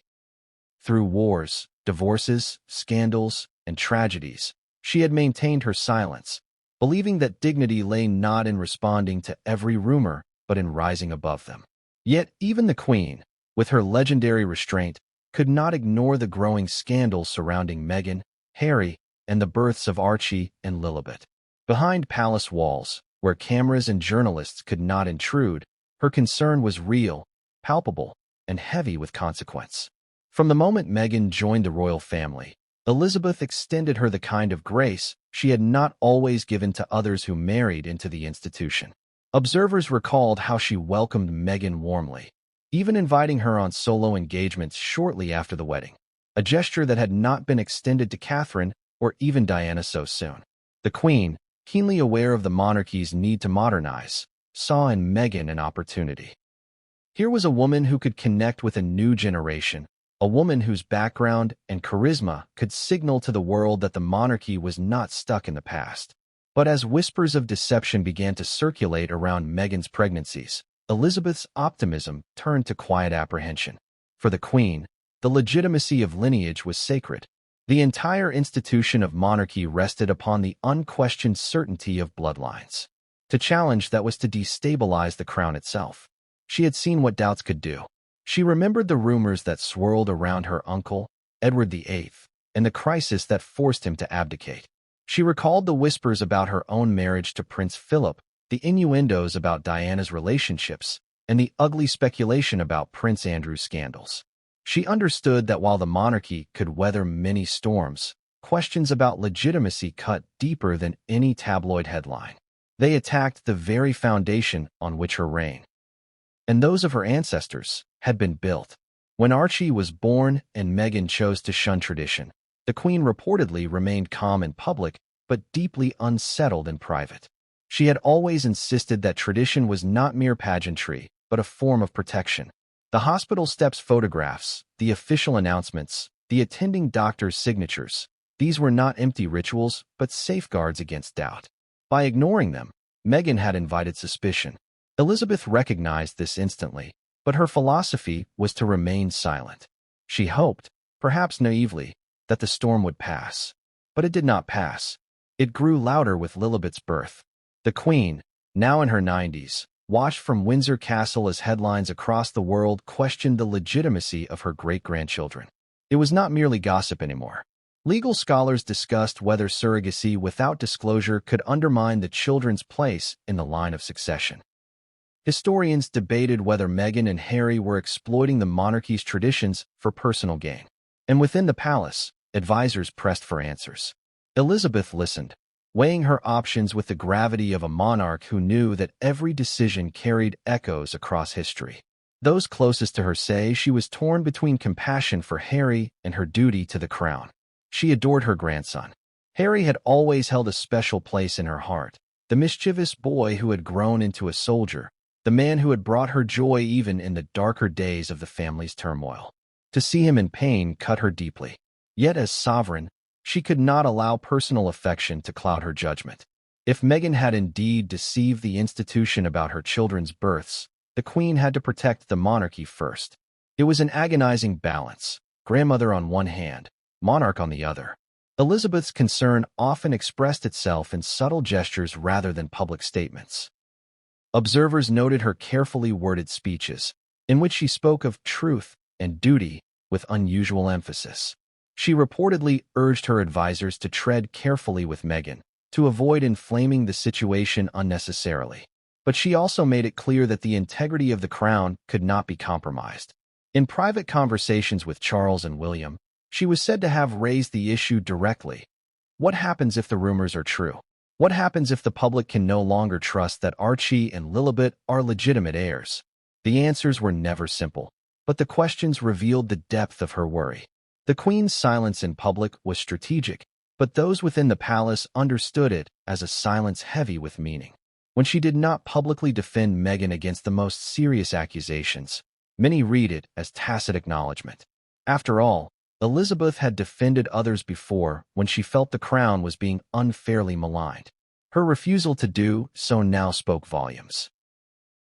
Through wars, divorces, scandals, and tragedies, she had maintained her silence, believing that dignity lay not in responding to every rumor, but in rising above them. Yet even the Queen, with her legendary restraint, could not ignore the growing scandals surrounding Meghan, Harry, and the births of Archie and Lilibet. Behind palace walls, where cameras and journalists could not intrude, her concern was real, palpable, and heavy with consequence. From the moment Meghan joined the royal family, Elizabeth extended her the kind of grace she had not always given to others who married into the institution. Observers recalled how she welcomed Meghan warmly, even inviting her on solo engagements shortly after the wedding, a gesture that had not been extended to Catherine or even Diana so soon. The Queen, keenly aware of the monarchy's need to modernize, saw in Meghan an opportunity. Here was a woman who could connect with a new generation, a woman whose background and charisma could signal to the world that the monarchy was not stuck in the past. But as whispers of deception began to circulate around Meghan's pregnancies, Elizabeth's optimism turned to quiet apprehension. For the Queen, the legitimacy of lineage was sacred. The entire institution of monarchy rested upon the unquestioned certainty of bloodlines. To challenge that was to destabilize the crown itself. She had seen what doubts could do. She remembered the rumors that swirled around her uncle, Edward VIII, and the crisis that forced him to abdicate. She recalled the whispers about her own marriage to Prince Philip, the innuendos about Diana's relationships, and the ugly speculation about Prince Andrew's scandals. She understood that while the monarchy could weather many storms, questions about legitimacy cut deeper than any tabloid headline. They attacked the very foundation on which her reign, and those of her ancestors, had been built. When Archie was born and Meghan chose to shun tradition, the Queen reportedly remained calm in public but deeply unsettled in private. She had always insisted that tradition was not mere pageantry, but a form of protection. The hospital steps photographs, the official announcements, the attending doctor's signatures, these were not empty rituals, but safeguards against doubt. By ignoring them, Meghan had invited suspicion. Elizabeth recognized this instantly, but her philosophy was to remain silent. She hoped, perhaps naively, that the storm would pass. But it did not pass. It grew louder with Lilibet's birth. The Queen, now in her 90s, watched from Windsor Castle as headlines across the world questioned the legitimacy of her great-grandchildren. It was not merely gossip anymore. Legal scholars discussed whether surrogacy without disclosure could undermine the children's place in the line of succession. Historians debated whether Meghan and Harry were exploiting the monarchy's traditions for personal gain. And within the palace, advisors pressed for answers. Elizabeth listened, weighing her options with the gravity of a monarch who knew that every decision carried echoes across history. Those closest to her say she was torn between compassion for Harry and her duty to the crown. She adored her grandson. Harry had always held a special place in her heart, the mischievous boy who had grown into a soldier, the man who had brought her joy even in the darker days of the family's turmoil. To see him in pain cut her deeply. Yet as sovereign, she could not allow personal affection to cloud her judgment. If Meghan had indeed deceived the institution about her children's births, the Queen had to protect the monarchy first. It was an agonizing balance, grandmother on one hand, monarch on the other. Elizabeth's concern often expressed itself in subtle gestures rather than public statements. Observers noted her carefully worded speeches, in which she spoke of truth and duty with unusual emphasis. She reportedly urged her advisors to tread carefully with Meghan, to avoid inflaming the situation unnecessarily. But she also made it clear that the integrity of the crown could not be compromised. In private conversations with Charles and William, she was said to have raised the issue directly. What happens if the rumors are true? What happens if the public can no longer trust that Archie and Lilibet are legitimate heirs? The answers were never simple, but the questions revealed the depth of her worry. The Queen's silence in public was strategic, but those within the palace understood it as a silence heavy with meaning. When she did not publicly defend Meghan against the most serious accusations, many read it as tacit acknowledgement. After all, Elizabeth had defended others before when she felt the crown was being unfairly maligned. Her refusal to do so now spoke volumes.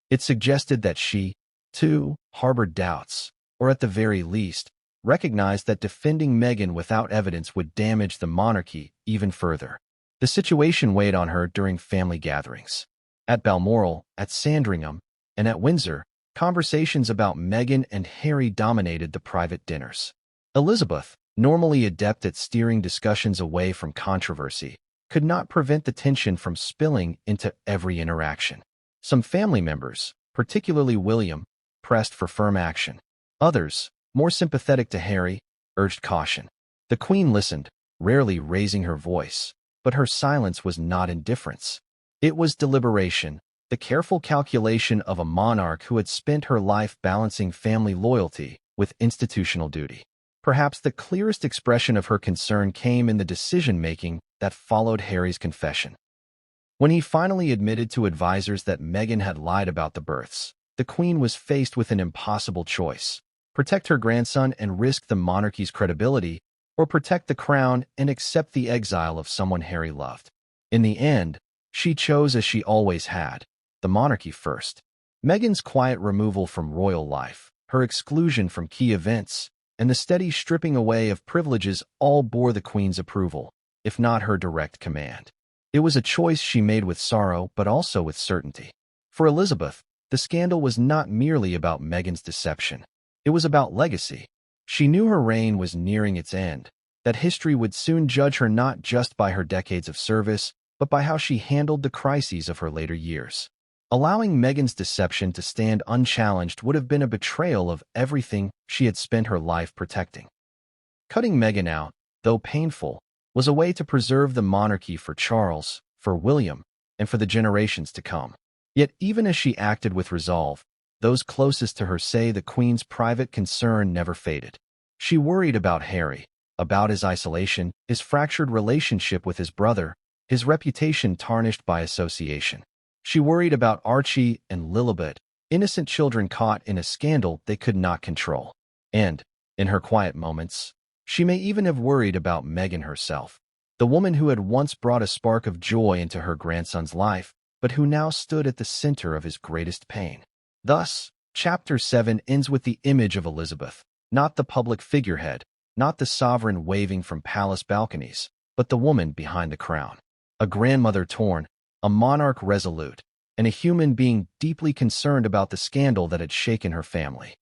It suggested that she, too, harbored doubts, or at the very least, recognized that defending Meghan without evidence would damage the monarchy even further. The situation weighed on her during family gatherings. At Balmoral, at Sandringham, and at Windsor, conversations about Meghan and Harry dominated the private dinners. Elizabeth, normally adept at steering discussions away from controversy, could not prevent the tension from spilling into every interaction. Some family members, particularly William, pressed for firm action. Others, more sympathetic to Harry, urged caution. The Queen listened, rarely raising her voice, but her silence was not indifference. It was deliberation, the careful calculation of a monarch who had spent her life balancing family loyalty with institutional duty. Perhaps the clearest expression of her concern came in the decision-making that followed Harry's confession. When he finally admitted to advisors that Meghan had lied about the births, the Queen was faced with an impossible choice: protect her grandson and risk the monarchy's credibility, or protect the crown and accept the exile of someone Harry loved. In the end, she chose as she always had, the monarchy first. Meghan's quiet removal from royal life, her exclusion from key events, and the steady stripping away of privileges all bore the Queen's approval, if not her direct command. It was a choice she made with sorrow, but also with certainty. For Elizabeth, the scandal was not merely about Meghan's deception. It was about legacy. She knew her reign was nearing its end, that history would soon judge her not just by her decades of service, but by how she handled the crises of her later years. Allowing Meghan's deception to stand unchallenged would have been a betrayal of everything she had spent her life protecting. Cutting Meghan out, though painful, was a way to preserve the monarchy for Charles, for William, and for the generations to come. Yet even as she acted with resolve, those closest to her say the Queen's private concern never faded. She worried about Harry, about his isolation, his fractured relationship with his brother, his reputation tarnished by association. She worried about Archie and Lilibet, innocent children caught in a scandal they could not control. And, in her quiet moments, she may even have worried about Meghan herself, the woman who had once brought a spark of joy into her grandson's life, but who now stood at the center of his greatest pain. Thus, Chapter 7 ends with the image of Elizabeth, not the public figurehead, not the sovereign waving from palace balconies, but the woman behind the crown. A grandmother torn, a monarch resolute, and a human being deeply concerned about the scandal that had shaken her family.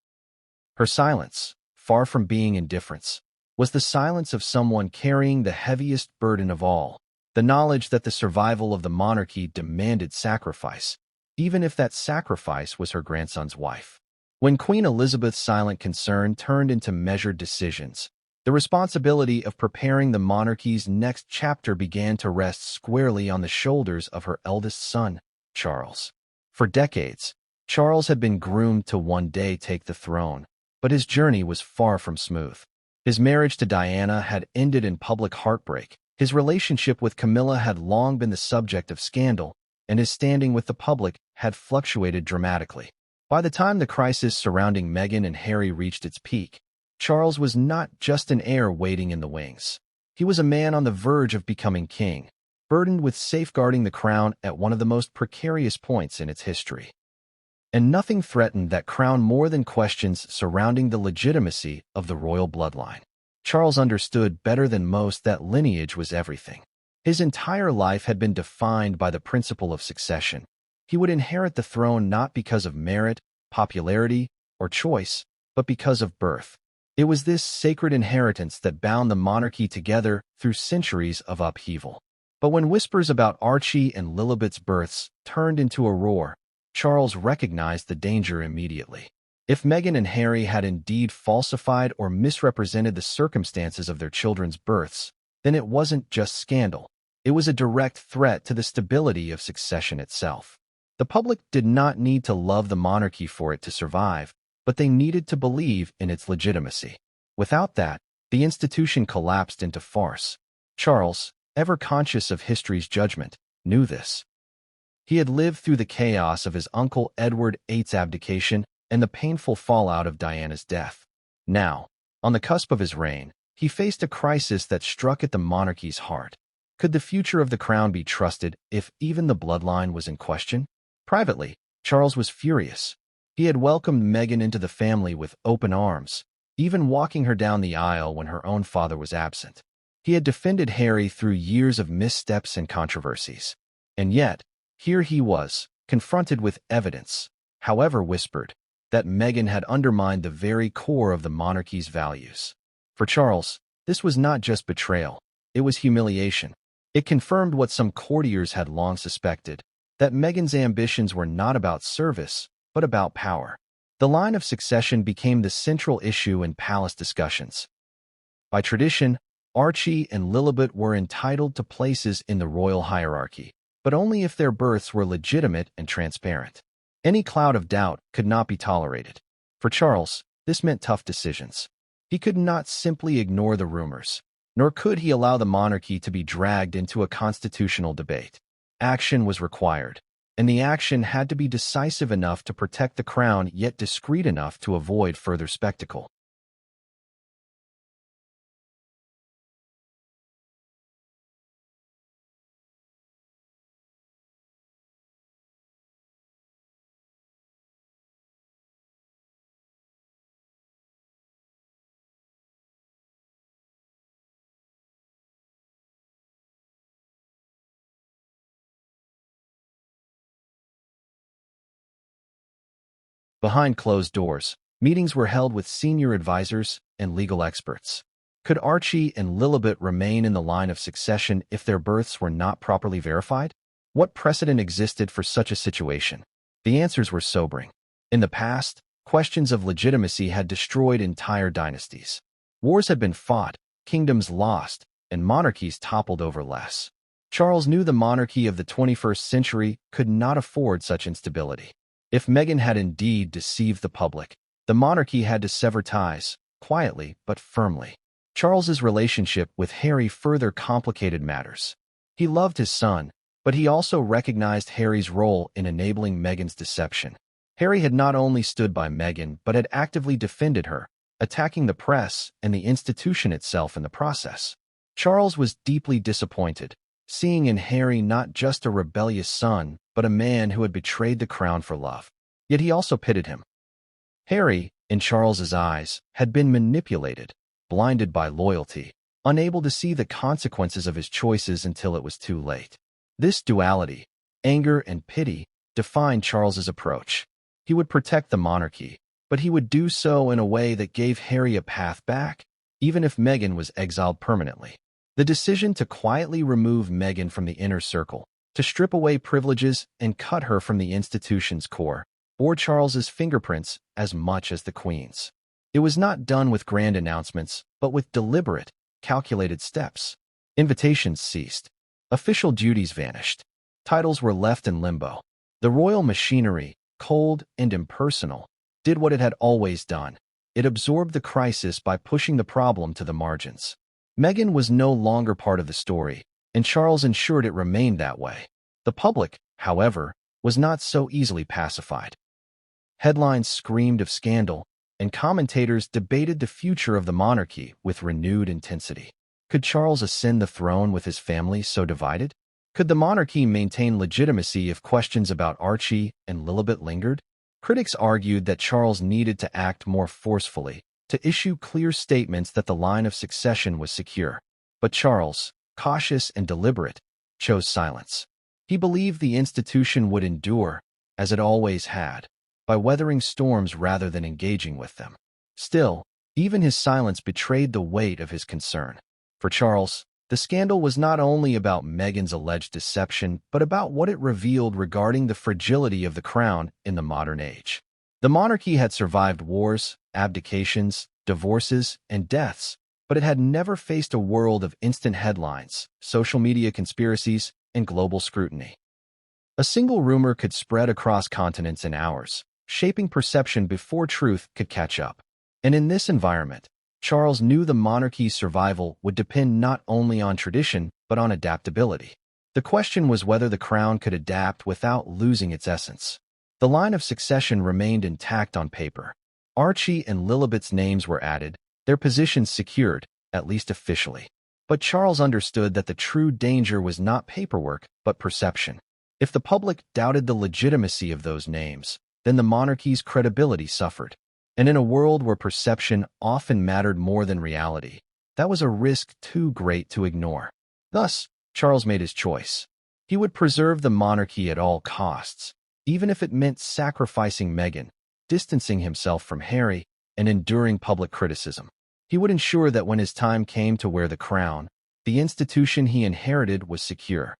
Her silence, far from being indifference, was the silence of someone carrying the heaviest burden of all, the knowledge that the survival of the monarchy demanded sacrifice, even if that sacrifice was her grandson's wife. When Queen Elizabeth's silent concern turned into measured decisions, the responsibility of preparing the monarchy's next chapter began to rest squarely on the shoulders of her eldest son, Charles. For decades, Charles had been groomed to one day take the throne, but his journey was far from smooth. His marriage to Diana had ended in public heartbreak, his relationship with Camilla had long been the subject of scandal, and his standing with the public had fluctuated dramatically. By the time the crisis surrounding Meghan and Harry reached its peak, Charles was not just an heir waiting in the wings. He was a man on the verge of becoming king, burdened with safeguarding the crown at one of the most precarious points in its history. And nothing threatened that crown more than questions surrounding the legitimacy of the royal bloodline. Charles understood better than most that lineage was everything. His entire life had been defined by the principle of succession. He would inherit the throne not because of merit, popularity, or choice, but because of birth. It was this sacred inheritance that bound the monarchy together through centuries of upheaval. But when whispers about Archie and Lilibet's births turned into a roar, Charles recognized the danger immediately. If Meghan and Harry had indeed falsified or misrepresented the circumstances of their children's births, then it wasn't just scandal. It was a direct threat to the stability of succession itself. The public did not need to love the monarchy for it to survive, but they needed to believe in its legitimacy. Without that, the institution collapsed into farce. Charles, ever conscious of history's judgment, knew this. He had lived through the chaos of his uncle Edward VIII's abdication and the painful fallout of Diana's death. Now, on the cusp of his reign, he faced a crisis that struck at the monarchy's heart. Could the future of the crown be trusted if even the bloodline was in question? Privately, Charles was furious. He had welcomed Meghan into the family with open arms, even walking her down the aisle when her own father was absent. He had defended Harry through years of missteps and controversies. And yet, here he was, confronted with evidence, however whispered, that Meghan had undermined the very core of the monarchy's values. For Charles, this was not just betrayal, it was humiliation. It confirmed what some courtiers had long suspected, that Meghan's ambitions were not about service, but about power. The line of succession became the central issue in palace discussions. By tradition, Archie and Lilibet were entitled to places in the royal hierarchy, but only if their births were legitimate and transparent. Any cloud of doubt could not be tolerated. For Charles, this meant tough decisions. He could not simply ignore the rumors, nor could he allow the monarchy to be dragged into a constitutional debate. Action was required, and the action had to be decisive enough to protect the crown yet discreet enough to avoid further spectacle. Behind closed doors, meetings were held with senior advisors and legal experts. Could Archie and Lilibet remain in the line of succession if their births were not properly verified? What precedent existed for such a situation? The answers were sobering. In the past, questions of legitimacy had destroyed entire dynasties. Wars had been fought, kingdoms lost, and monarchies toppled over less. Charles knew the monarchy of the 21st century could not afford such instability. If Meghan had indeed deceived the public, the monarchy had to sever ties, quietly but firmly. Charles's relationship with Harry further complicated matters. He loved his son, but he also recognized Harry's role in enabling Meghan's deception. Harry had not only stood by Meghan but had actively defended her, attacking the press and the institution itself in the process. Charles was deeply disappointed, seeing in Harry not just a rebellious son, but a man who had betrayed the crown for love. Yet he also pitied him. Harry, in Charles's eyes, had been manipulated, blinded by loyalty, unable to see the consequences of his choices until it was too late. This duality, anger and pity, defined Charles's approach. He would protect the monarchy, but he would do so in a way that gave Harry a path back, even if Meghan was exiled permanently. The decision to quietly remove Meghan from the inner circle, to strip away privileges and cut her from the institution's core, bore Charles's fingerprints as much as the Queen's. It was not done with grand announcements, but with deliberate, calculated steps. Invitations ceased. Official duties vanished. Titles were left in limbo. The royal machinery, cold and impersonal, did what it had always done. It absorbed the crisis by pushing the problem to the margins. Meghan was no longer part of the story, and Charles ensured it remained that way. The public, however, was not so easily pacified. Headlines screamed of scandal, and commentators debated the future of the monarchy with renewed intensity. Could Charles ascend the throne with his family so divided? Could the monarchy maintain legitimacy if questions about Archie and Lilibet lingered? Critics argued that Charles needed to act more forcefully, to issue clear statements that the line of succession was secure. But Charles, cautious and deliberate, chose silence. He believed the institution would endure, as it always had, by weathering storms rather than engaging with them. Still, even his silence betrayed the weight of his concern. For Charles, the scandal was not only about Meghan's alleged deception, but about what it revealed regarding the fragility of the crown in the modern age. The monarchy had survived wars, abdications, divorces, and deaths, but it had never faced a world of instant headlines, social media conspiracies, and global scrutiny. A single rumor could spread across continents in hours, shaping perception before truth could catch up. And in this environment, Charles knew the monarchy's survival would depend not only on tradition, but on adaptability. The question was whether the crown could adapt without losing its essence. The line of succession remained intact on paper. Archie and Lilibet's names were added, their positions secured, at least officially. But Charles understood that the true danger was not paperwork, but perception. If the public doubted the legitimacy of those names, then the monarchy's credibility suffered. And in a world where perception often mattered more than reality, that was a risk too great to ignore. Thus, Charles made his choice. He would preserve the monarchy at all costs, even if it meant sacrificing Meghan, distancing himself from Harry, and enduring public criticism. He would ensure that when his time came to wear the crown, the institution he inherited was secure.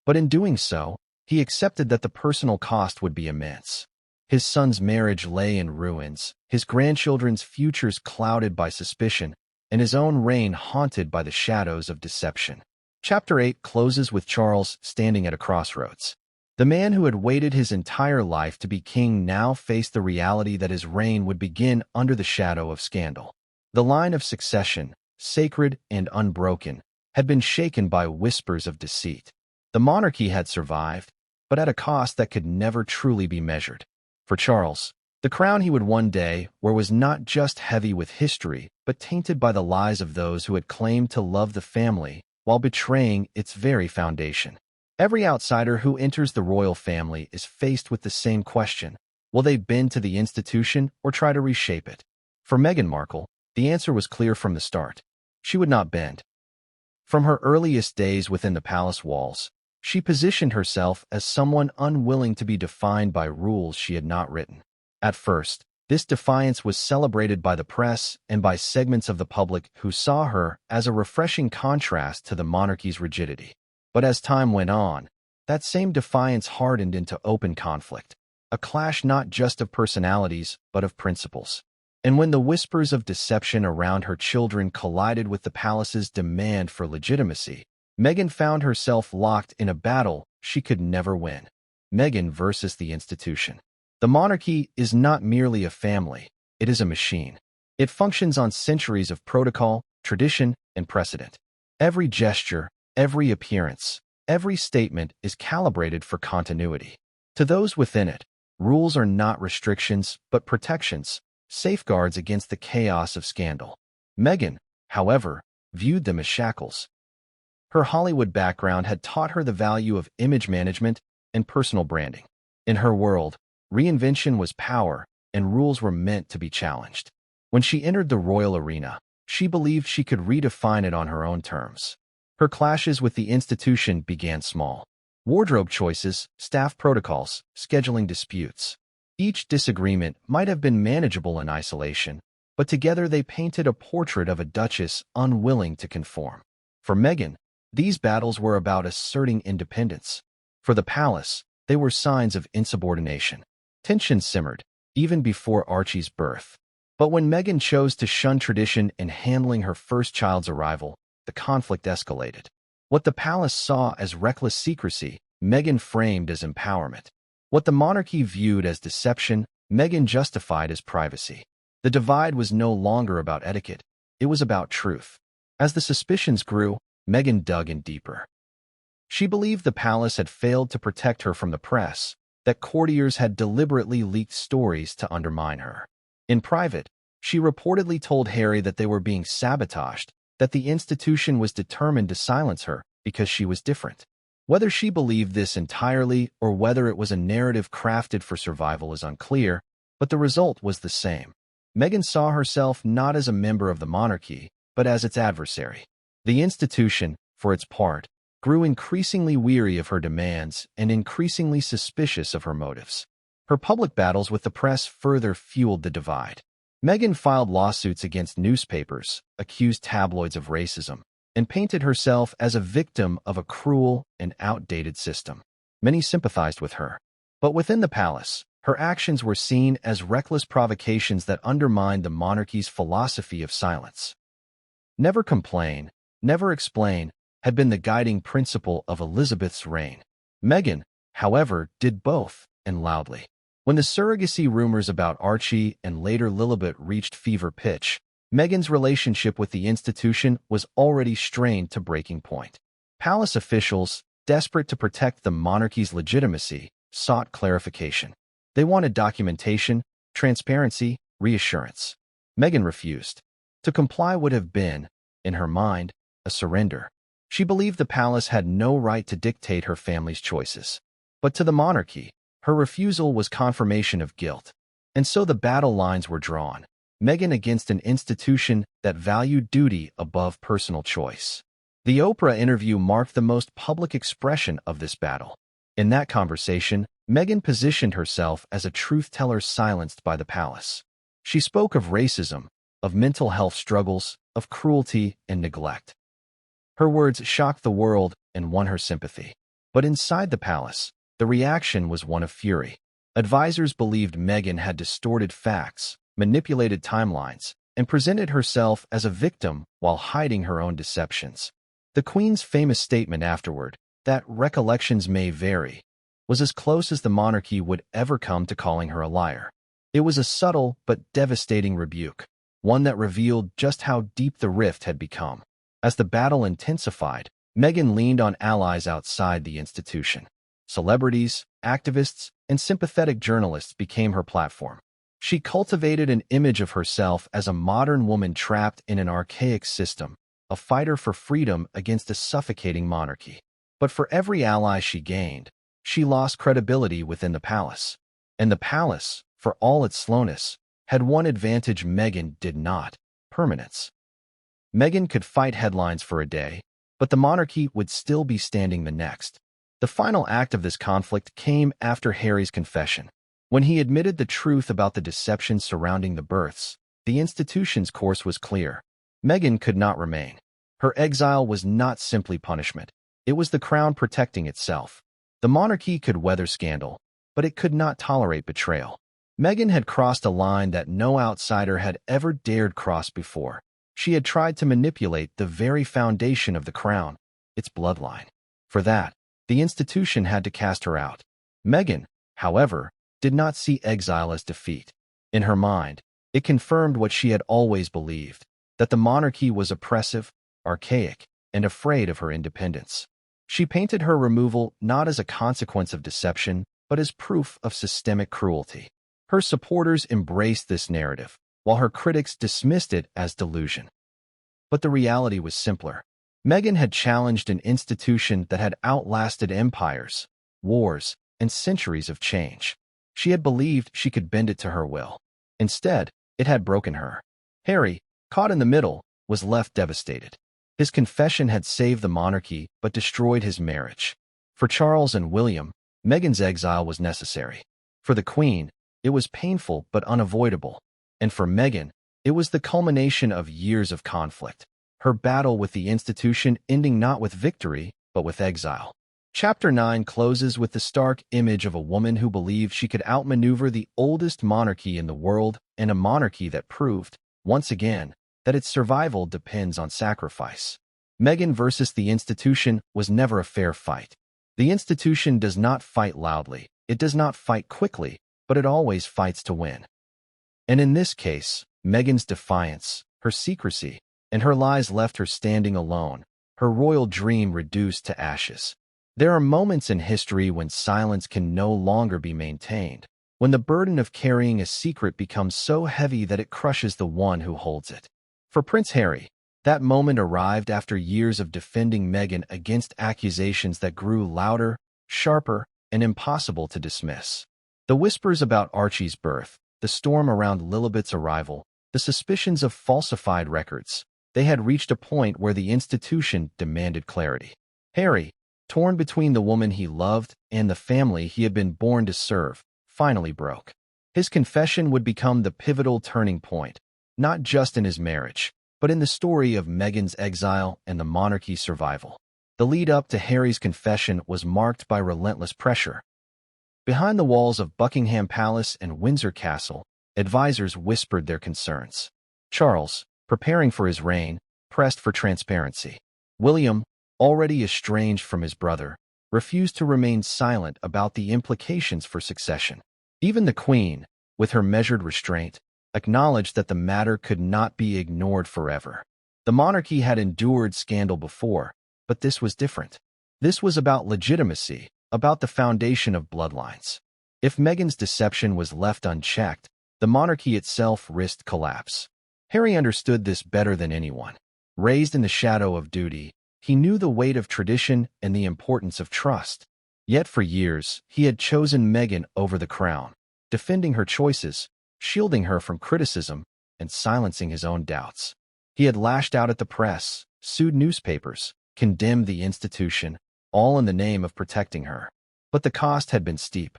But in doing so, he accepted that the personal cost would be immense. His son's marriage lay in ruins, his grandchildren's futures clouded by suspicion, and his own reign haunted by the shadows of deception. Chapter 8 closes with Charles standing at a crossroads. The man who had waited his entire life to be king now faced the reality that his reign would begin under the shadow of scandal. The line of succession, sacred and unbroken, had been shaken by whispers of deceit. The monarchy had survived, but at a cost that could never truly be measured. For Charles, the crown he would one day wear was not just heavy with history, but tainted by the lies of those who had claimed to love the family while betraying its very foundation. Every outsider who enters the royal family is faced with the same question: will they bend to the institution or try to reshape it? For Meghan Markle, the answer was clear from the start. She would not bend. From her earliest days within the palace walls, she positioned herself as someone unwilling to be defined by rules she had not written. At first, this defiance was celebrated by the press and by segments of the public who saw her as a refreshing contrast to the monarchy's rigidity. But as time went on, that same defiance hardened into open conflict, a clash not just of personalities but of principles. And when the whispers of deception around her children collided with the palace's demand for legitimacy, Meghan found herself locked in a battle she could never win. Meghan versus the institution. The monarchy is not merely a family, it is a machine. It functions on centuries of protocol, tradition, and precedent. Every gesture, every appearance, every statement is calibrated for continuity. To those within it, rules are not restrictions but protections, safeguards against the chaos of scandal. Meghan, however, viewed them as shackles. Her Hollywood background had taught her the value of image management and personal branding. In her world, reinvention was power, and rules were meant to be challenged. When she entered the royal arena, she believed she could redefine it on her own terms. Her clashes with the institution began small. Wardrobe choices, staff protocols, scheduling disputes. Each disagreement might have been manageable in isolation, but together they painted a portrait of a duchess unwilling to conform. For Meghan, these battles were about asserting independence. For the palace, they were signs of insubordination. Tension simmered, even before Archie's birth. But when Meghan chose to shun tradition in handling her first child's arrival, the conflict escalated. What the palace saw as reckless secrecy, Meghan framed as empowerment. What the monarchy viewed as deception, Meghan justified as privacy. The divide was no longer about etiquette, it was about truth. As the suspicions grew, Meghan dug in deeper. She believed the palace had failed to protect her from the press, that courtiers had deliberately leaked stories to undermine her. In private, she reportedly told Harry that they were being sabotaged, that the institution was determined to silence her because she was different. Whether she believed this entirely or whether it was a narrative crafted for survival is unclear, but the result was the same. Meghan saw herself not as a member of the monarchy, but as its adversary. The institution, for its part, grew increasingly weary of her demands and increasingly suspicious of her motives. Her public battles with the press further fueled the divide. Meghan filed lawsuits against newspapers, accused tabloids of racism, and painted herself as a victim of a cruel and outdated system. Many sympathized with her. But within the palace, her actions were seen as reckless provocations that undermined the monarchy's philosophy of silence. Never complain, never explain, had been the guiding principle of Elizabeth's reign. Meghan, however, did both, and loudly. When the surrogacy rumors about Archie and later Lilibet reached fever pitch, Meghan's relationship with the institution was already strained to breaking point. Palace officials, desperate to protect the monarchy's legitimacy, sought clarification. They wanted documentation, transparency, reassurance. Meghan refused. To comply would have been, in her mind, a surrender. She believed the palace had no right to dictate her family's choices. But to the monarchy, her refusal was confirmation of guilt. And so the battle lines were drawn. Meghan against an institution that valued duty above personal choice. The Oprah interview marked the most public expression of this battle. In that conversation, Meghan positioned herself as a truth-teller silenced by the palace. She spoke of racism, of mental health struggles, of cruelty and neglect. Her words shocked the world and won her sympathy. But inside the palace, the reaction was one of fury. Advisors believed Meghan had distorted facts, manipulated timelines, and presented herself as a victim while hiding her own deceptions. The Queen's famous statement afterward, that recollections may vary, was as close as the monarchy would ever come to calling her a liar. It was a subtle but devastating rebuke, one that revealed just how deep the rift had become. As the battle intensified, Meghan leaned on allies outside the institution. Celebrities, activists, and sympathetic journalists became her platform. She cultivated an image of herself as a modern woman trapped in an archaic system, a fighter for freedom against a suffocating monarchy. But for every ally she gained, she lost credibility within the palace. And the palace, for all its slowness, had one advantage Meghan did not: permanence. Meghan could fight headlines for a day, but the monarchy would still be standing the next. The final act of this conflict came after Harry's confession. When he admitted the truth about the deception surrounding the births, the institution's course was clear. Meghan could not remain. Her exile was not simply punishment. It was the crown protecting itself. The monarchy could weather scandal, but it could not tolerate betrayal. Meghan had crossed a line that no outsider had ever dared cross before. She had tried to manipulate the very foundation of the crown, its bloodline. For that, the institution had to cast her out. Meghan, however, did not see exile as defeat. In her mind, it confirmed what she had always believed, that the monarchy was oppressive, archaic, and afraid of her independence. She painted her removal not as a consequence of deception, but as proof of systemic cruelty. Her supporters embraced this narrative, while her critics dismissed it as delusion. But the reality was simpler. Meghan had challenged an institution that had outlasted empires, wars, and centuries of change. She had believed she could bend it to her will. Instead, it had broken her. Harry, caught in the middle, was left devastated. His confession had saved the monarchy but destroyed his marriage. For Charles and William, Meghan's exile was necessary. For the Queen, it was painful but unavoidable. And for Meghan, it was the culmination of years of conflict. Her battle with the institution ending not with victory, but with exile. Chapter 9 closes with the stark image of a woman who believed she could outmaneuver the oldest monarchy in the world, and a monarchy that proved, once again, that its survival depends on sacrifice. Meghan versus the institution was never a fair fight. The institution does not fight loudly, it does not fight quickly, but it always fights to win. And in this case, Meghan's defiance, her secrecy, and her lies left her standing alone, her royal dream reduced to ashes. There are moments in history when silence can no longer be maintained, when the burden of carrying a secret becomes so heavy that it crushes the one who holds it. For Prince Harry, that moment arrived after years of defending Meghan against accusations that grew louder, sharper, and impossible to dismiss. The whispers about Archie's birth, the storm around Lilibet's arrival, the suspicions of falsified records, they had reached a point where the institution demanded clarity. Harry, torn between the woman he loved and the family he had been born to serve, finally broke. His confession would become the pivotal turning point, not just in his marriage, but in the story of Meghan's exile and the monarchy's survival. The lead-up to Harry's confession was marked by relentless pressure. Behind the walls of Buckingham Palace and Windsor Castle, advisors whispered their concerns. Charles, preparing for his reign, pressed for transparency. William, already estranged from his brother, refused to remain silent about the implications for succession. Even the Queen, with her measured restraint, acknowledged that the matter could not be ignored forever. The monarchy had endured scandal before, but this was different. This was about legitimacy, about the foundation of bloodlines. If Meghan's deception was left unchecked, the monarchy itself risked collapse. Harry understood this better than anyone. Raised in the shadow of duty, he knew the weight of tradition and the importance of trust. Yet for years, he had chosen Meghan over the crown, defending her choices, shielding her from criticism, and silencing his own doubts. He had lashed out at the press, sued newspapers, condemned the institution, all in the name of protecting her. But the cost had been steep.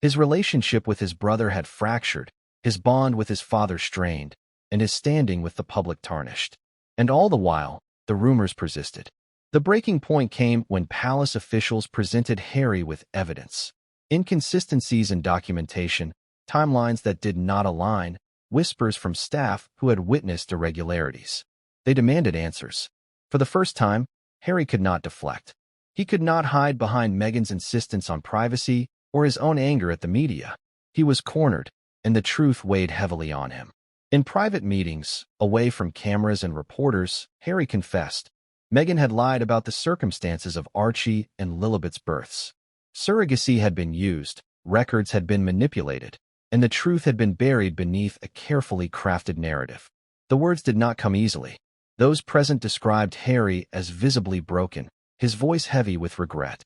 His relationship with his brother had fractured, his bond with his father strained, and his standing with the public tarnished. And all the while, the rumors persisted. The breaking point came when palace officials presented Harry with evidence. Inconsistencies in documentation, timelines that did not align, whispers from staff who had witnessed irregularities. They demanded answers. For the first time, Harry could not deflect. He could not hide behind Meghan's insistence on privacy or his own anger at the media. He was cornered, and the truth weighed heavily on him. In private meetings, away from cameras and reporters, Harry confessed. Meghan had lied about the circumstances of Archie and Lilibet's births. Surrogacy had been used, records had been manipulated, and the truth had been buried beneath a carefully crafted narrative. The words did not come easily. Those present described Harry as visibly broken, his voice heavy with regret.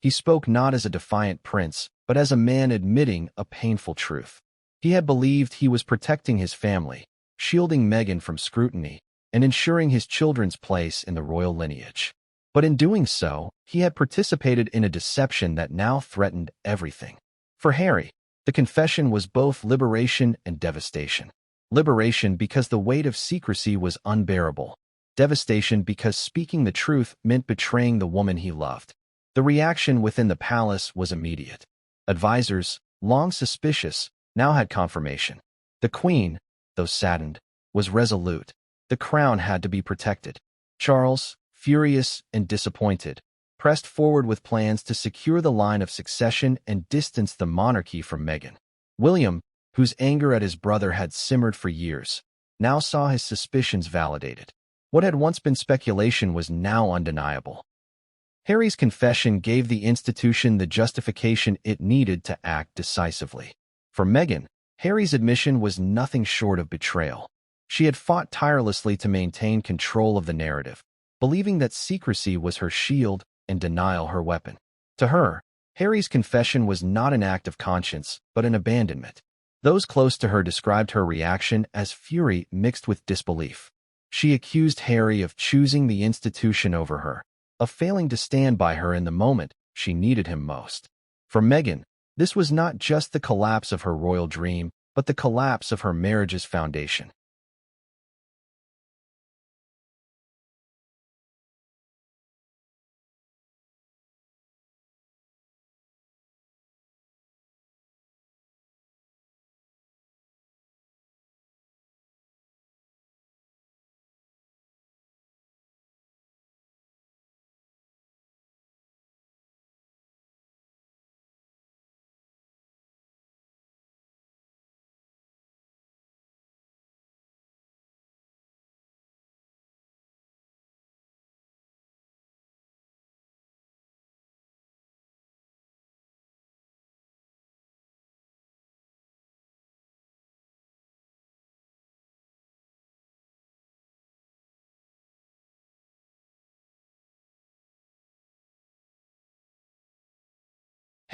He spoke not as a defiant prince, but as a man admitting a painful truth. He had believed he was protecting his family, shielding Meghan from scrutiny, and ensuring his children's place in the royal lineage. But in doing so, he had participated in a deception that now threatened everything. For Harry, The confession was both liberation and devastation. Liberation because the weight of secrecy was unbearable. Devastation because speaking the truth meant betraying the woman he loved. The reaction within the palace was immediate. Advisors, long suspicious, now had confirmation. The queen, though saddened, was resolute. The crown had to be protected. Charles, furious and disappointed, pressed forward with plans to secure the line of succession and distance the monarchy from Meghan. William, whose anger at his brother had simmered for years, now saw his suspicions validated. What had once been speculation was now undeniable. Harry's confession gave the institution the justification it needed to act decisively. For Meghan, Harry's admission was nothing short of betrayal. She had fought tirelessly to maintain control of the narrative, believing that secrecy was her shield and denial her weapon. To her, Harry's confession was not an act of conscience, but an abandonment. Those close to her described her reaction as fury mixed with disbelief. She accused Harry of choosing the institution over her, of failing to stand by her in the moment she needed him most. For Meghan, this was not just the collapse of her royal dream, but the collapse of her marriage's foundation.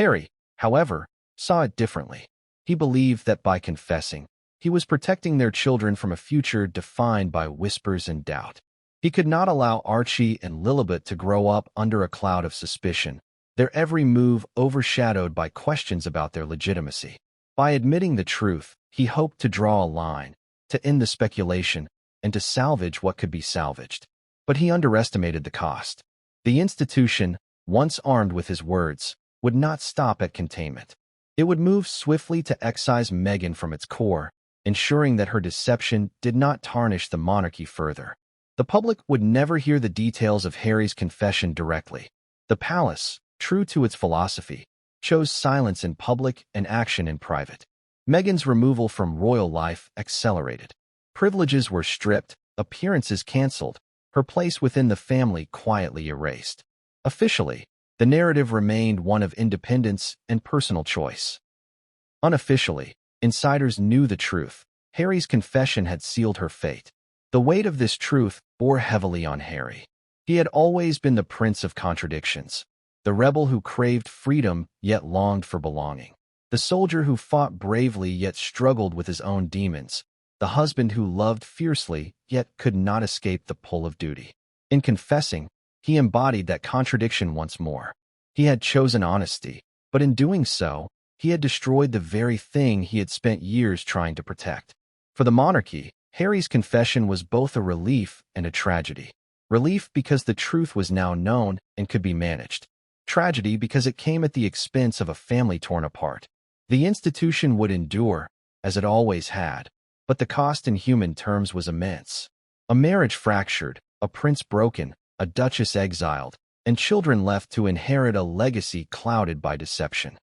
Harry, however, saw it differently. He believed that by confessing, he was protecting their children from a future defined by whispers and doubt. He could not allow Archie and Lilibet to grow up under a cloud of suspicion, their every move overshadowed by questions about their legitimacy. By admitting the truth, he hoped to draw a line, to end the speculation, and to salvage what could be salvaged. But he underestimated the cost. The institution, once armed with his words, would not stop at containment. It would move swiftly to excise Meghan from its core, ensuring that her deception did not tarnish the monarchy further. The public would never hear the details of Harry's confession directly. The palace, true to its philosophy, chose silence in public and action in private. Meghan's removal from royal life accelerated. Privileges were stripped, appearances cancelled, her place within the family quietly erased. Officially, the narrative remained one of independence and personal choice. Unofficially, insiders knew the truth. Harry's confession had sealed her fate. The weight of this truth bore heavily on Harry. He had always been the prince of contradictions, the rebel who craved freedom yet longed for belonging, the soldier who fought bravely yet struggled with his own demons, the husband who loved fiercely yet could not escape the pull of duty. In confessing, he embodied that contradiction once more. He had chosen honesty, but in doing so, he had destroyed the very thing he had spent years trying to protect. For the monarchy, Harry's confession was both a relief and a tragedy. Relief because the truth was now known and could be managed. Tragedy because it came at the expense of a family torn apart. The institution would endure, as it always had, but the cost in human terms was immense. A marriage fractured, a prince broken, a duchess exiled, and children left to inherit a legacy clouded by deception.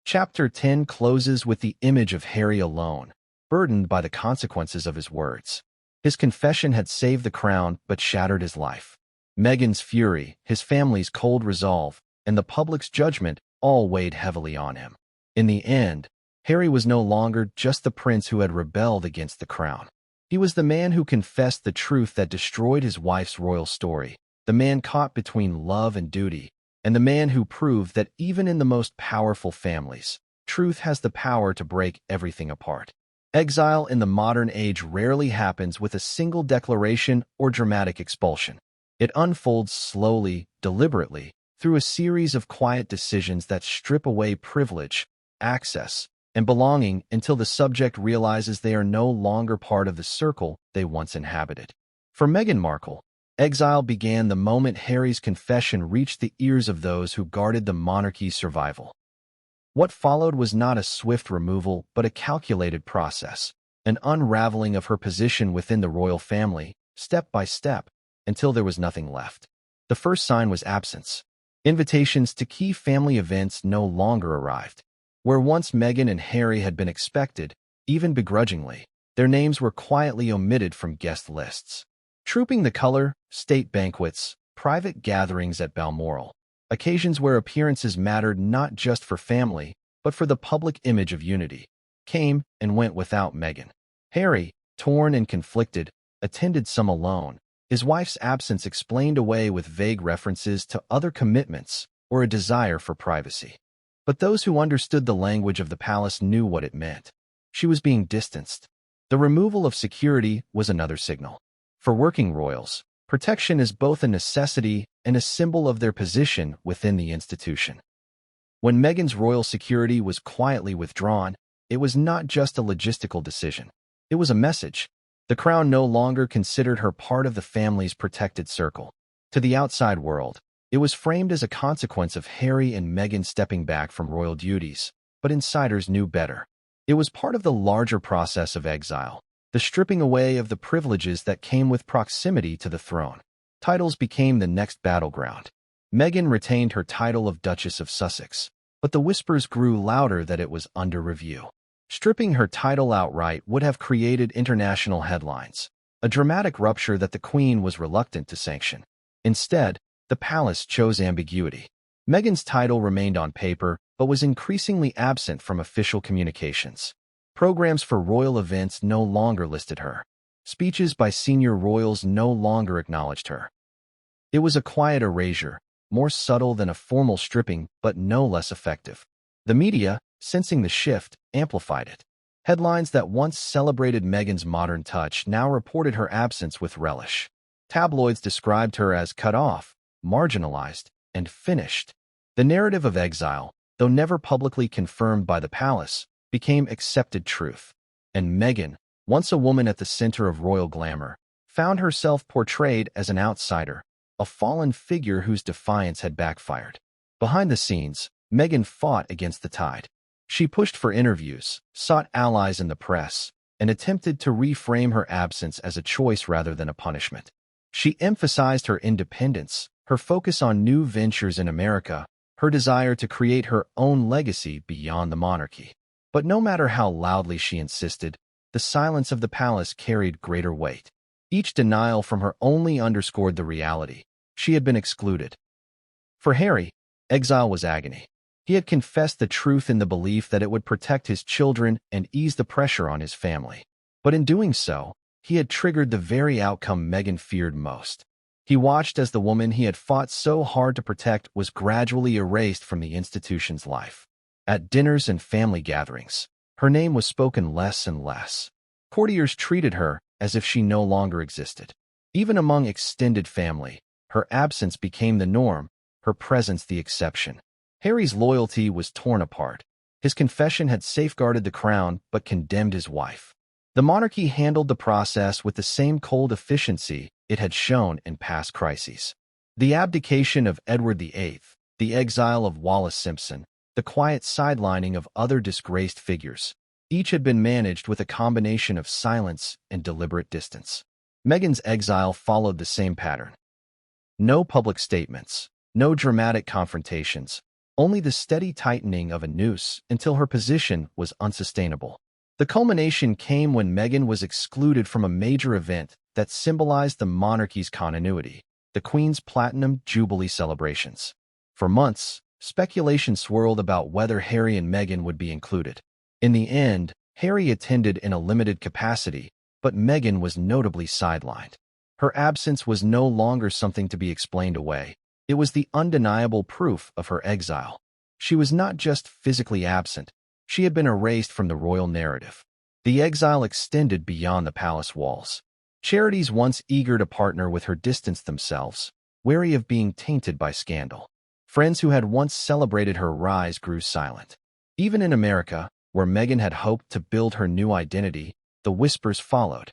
Chapter 10 closes with the image of Harry alone, burdened by the consequences of his words. His confession had saved the crown but shattered his life. Meghan's fury, his family's cold resolve, and the public's judgment all weighed heavily on him. In the end, Harry was no longer just the prince who had rebelled against the crown. He was the man who confessed the truth that destroyed his wife's royal story, the man caught between love and duty, and the man who proved that even in the most powerful families, truth has the power to break everything apart. Exile in the modern age rarely happens with a single declaration or dramatic expulsion. It unfolds slowly, deliberately, through a series of quiet decisions that strip away privilege, access, and belonging until the subject realizes they are no longer part of the circle they once inhabited. For Meghan Markle, exile began the moment Harry's confession reached the ears of those who guarded the monarchy's survival. What followed was not a swift removal, but a calculated process, an unraveling of her position within the royal family, step by step, until there was nothing left. The first sign was absence. Invitations to key family events no longer arrived. Where once Meghan and Harry had been expected, even begrudgingly, their names were quietly omitted from guest lists. Trooping the color, state banquets, private gatherings at Balmoral, occasions where appearances mattered not just for family, but for the public image of unity, came and went without Meghan. Harry, torn and conflicted, attended some alone, his wife's absence explained away with vague references to other commitments or a desire for privacy. But those who understood the language of the palace knew what it meant. She was being distanced. The removal of security was another signal. For working royals, protection is both a necessity and a symbol of their position within the institution. When Meghan's royal security was quietly withdrawn, it was not just a logistical decision. It was a message. The crown no longer considered her part of the family's protected circle. To the outside world, it was framed as a consequence of Harry and Meghan stepping back from royal duties, but insiders knew better. It was part of the larger process of exile, the stripping away of the privileges that came with proximity to the throne. Titles became the next battleground. Meghan retained her title of Duchess of Sussex, but the whispers grew louder that it was under review. Stripping her title outright would have created international headlines, a dramatic rupture that the Queen was reluctant to sanction. Instead, the palace chose ambiguity. Meghan's title remained on paper, but was increasingly absent from official communications. Programs for royal events no longer listed her. Speeches by senior royals no longer acknowledged her. It was a quiet erasure, more subtle than a formal stripping, but no less effective. The media, sensing the shift, amplified it. Headlines that once celebrated Meghan's modern touch now reported her absence with relish. Tabloids described her as cut off, marginalized, and finished. The narrative of exile, though never publicly confirmed by the palace, became accepted truth. And Meghan, once a woman at the center of royal glamour, found herself portrayed as an outsider, a fallen figure whose defiance had backfired. Behind the scenes, Meghan fought against the tide. She pushed for interviews, sought allies in the press, and attempted to reframe her absence as a choice rather than a punishment. She emphasized her independence, her focus on new ventures in America, her desire to create her own legacy beyond the monarchy. But no matter how loudly she insisted, the silence of the palace carried greater weight. Each denial from her only underscored the reality. She had been excluded. For Harry, exile was agony. He had confessed the truth in the belief that it would protect his children and ease the pressure on his family. But in doing so, he had triggered the very outcome Meghan feared most. He watched as the woman he had fought so hard to protect was gradually erased from the institution's life. At dinners and family gatherings, her name was spoken less and less. Courtiers treated her as if she no longer existed. Even among extended family, her absence became the norm, her presence the exception. Harry's loyalty was torn apart. His confession had safeguarded the crown but condemned his wife. The monarchy handled the process with the same cold efficiency it had shown in past crises. The abdication of Edward VIII, the exile of Wallis Simpson, the quiet sidelining of other disgraced figures, each had been managed with a combination of silence and deliberate distance. Meghan's exile followed the same pattern. No public statements, no dramatic confrontations, only the steady tightening of a noose until her position was unsustainable. The culmination came when Meghan was excluded from a major event that symbolized the monarchy's continuity, the Queen's Platinum Jubilee celebrations. For months, speculation swirled about whether Harry and Meghan would be included. In the end, Harry attended in a limited capacity, but Meghan was notably sidelined. Her absence was no longer something to be explained away. It was the undeniable proof of her exile. She was not just physically absent, she had been erased from the royal narrative. The exile extended beyond the palace walls. Charities once eager to partner with her distanced themselves, wary of being tainted by scandal. Friends who had once celebrated her rise grew silent. Even in America, where Meghan had hoped to build her new identity, the whispers followed.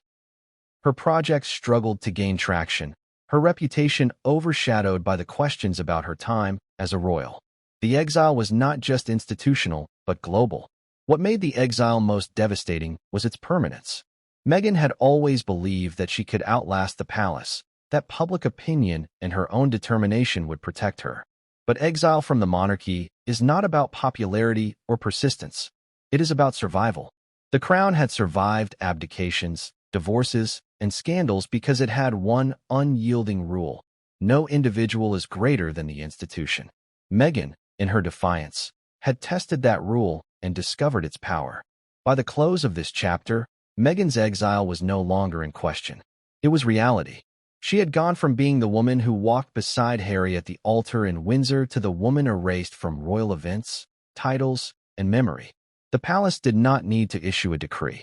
Her project struggled to gain traction, her reputation overshadowed by the questions about her time as a royal. The exile was not just institutional, but global. What made the exile most devastating was its permanence. Meghan had always believed that she could outlast the palace, that public opinion and her own determination would protect her. But exile from the monarchy is not about popularity or persistence. It is about survival. The crown had survived abdications, divorces, and scandals because it had one unyielding rule: no individual is greater than the institution. Meghan, in her defiance, had tested that rule and discovered its power. By the close of this chapter, Meghan's exile was no longer in question. It was reality. She had gone from being the woman who walked beside Harry at the altar in Windsor to the woman erased from royal events, titles, and memory. The palace did not need to issue a decree.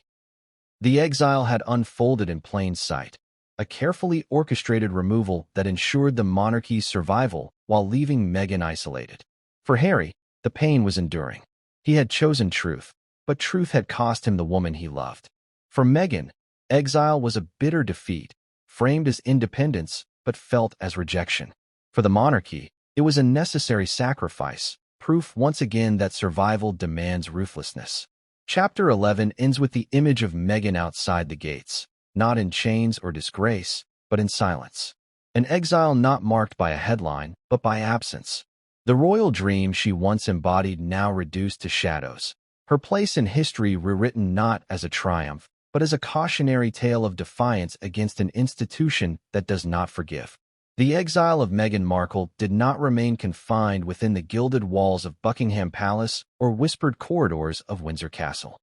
The exile had unfolded in plain sight, a carefully orchestrated removal that ensured the monarchy's survival while leaving Meghan isolated. For Harry, the pain was enduring. He had chosen truth, but truth had cost him the woman he loved. For Meghan, exile was a bitter defeat, framed as independence but felt as rejection. For the monarchy, it was a necessary sacrifice, proof once again that survival demands ruthlessness. Chapter 11 ends with the image of Meghan outside the gates, not in chains or disgrace, but in silence. An exile not marked by a headline, but by absence. The royal dream she once embodied now reduced to shadows. Her place in history rewritten not as a triumph, but as a cautionary tale of defiance against an institution that does not forgive. The exile of Meghan Markle did not remain confined within the gilded walls of Buckingham Palace or whispered corridors of Windsor Castle.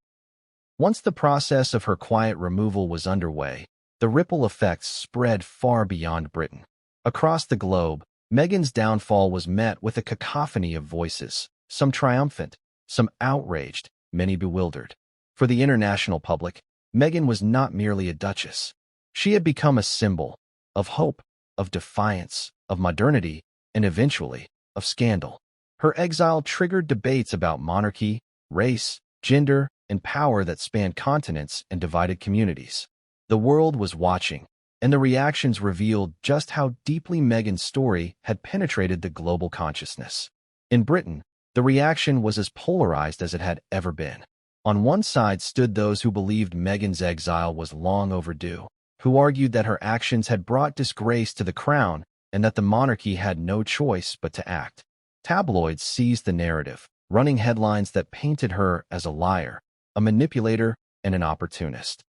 Once the process of her quiet removal was underway, the ripple effects spread far beyond Britain. Across the globe, Meghan's downfall was met with a cacophony of voices, some triumphant, some outraged, many bewildered. For the international public, Meghan was not merely a duchess. She had become a symbol of hope, of defiance, of modernity, and eventually, of scandal. Her exile triggered debates about monarchy, race, gender, and power that spanned continents and divided communities. The world was watching, and the reactions revealed just how deeply Meghan's story had penetrated the global consciousness. In Britain, the reaction was as polarized as it had ever been. On one side stood those who believed Meghan's exile was long overdue, who argued that her actions had brought disgrace to the crown and that the monarchy had no choice but to act. Tabloids seized the narrative, running headlines that painted her as a liar, a manipulator, and an opportunist.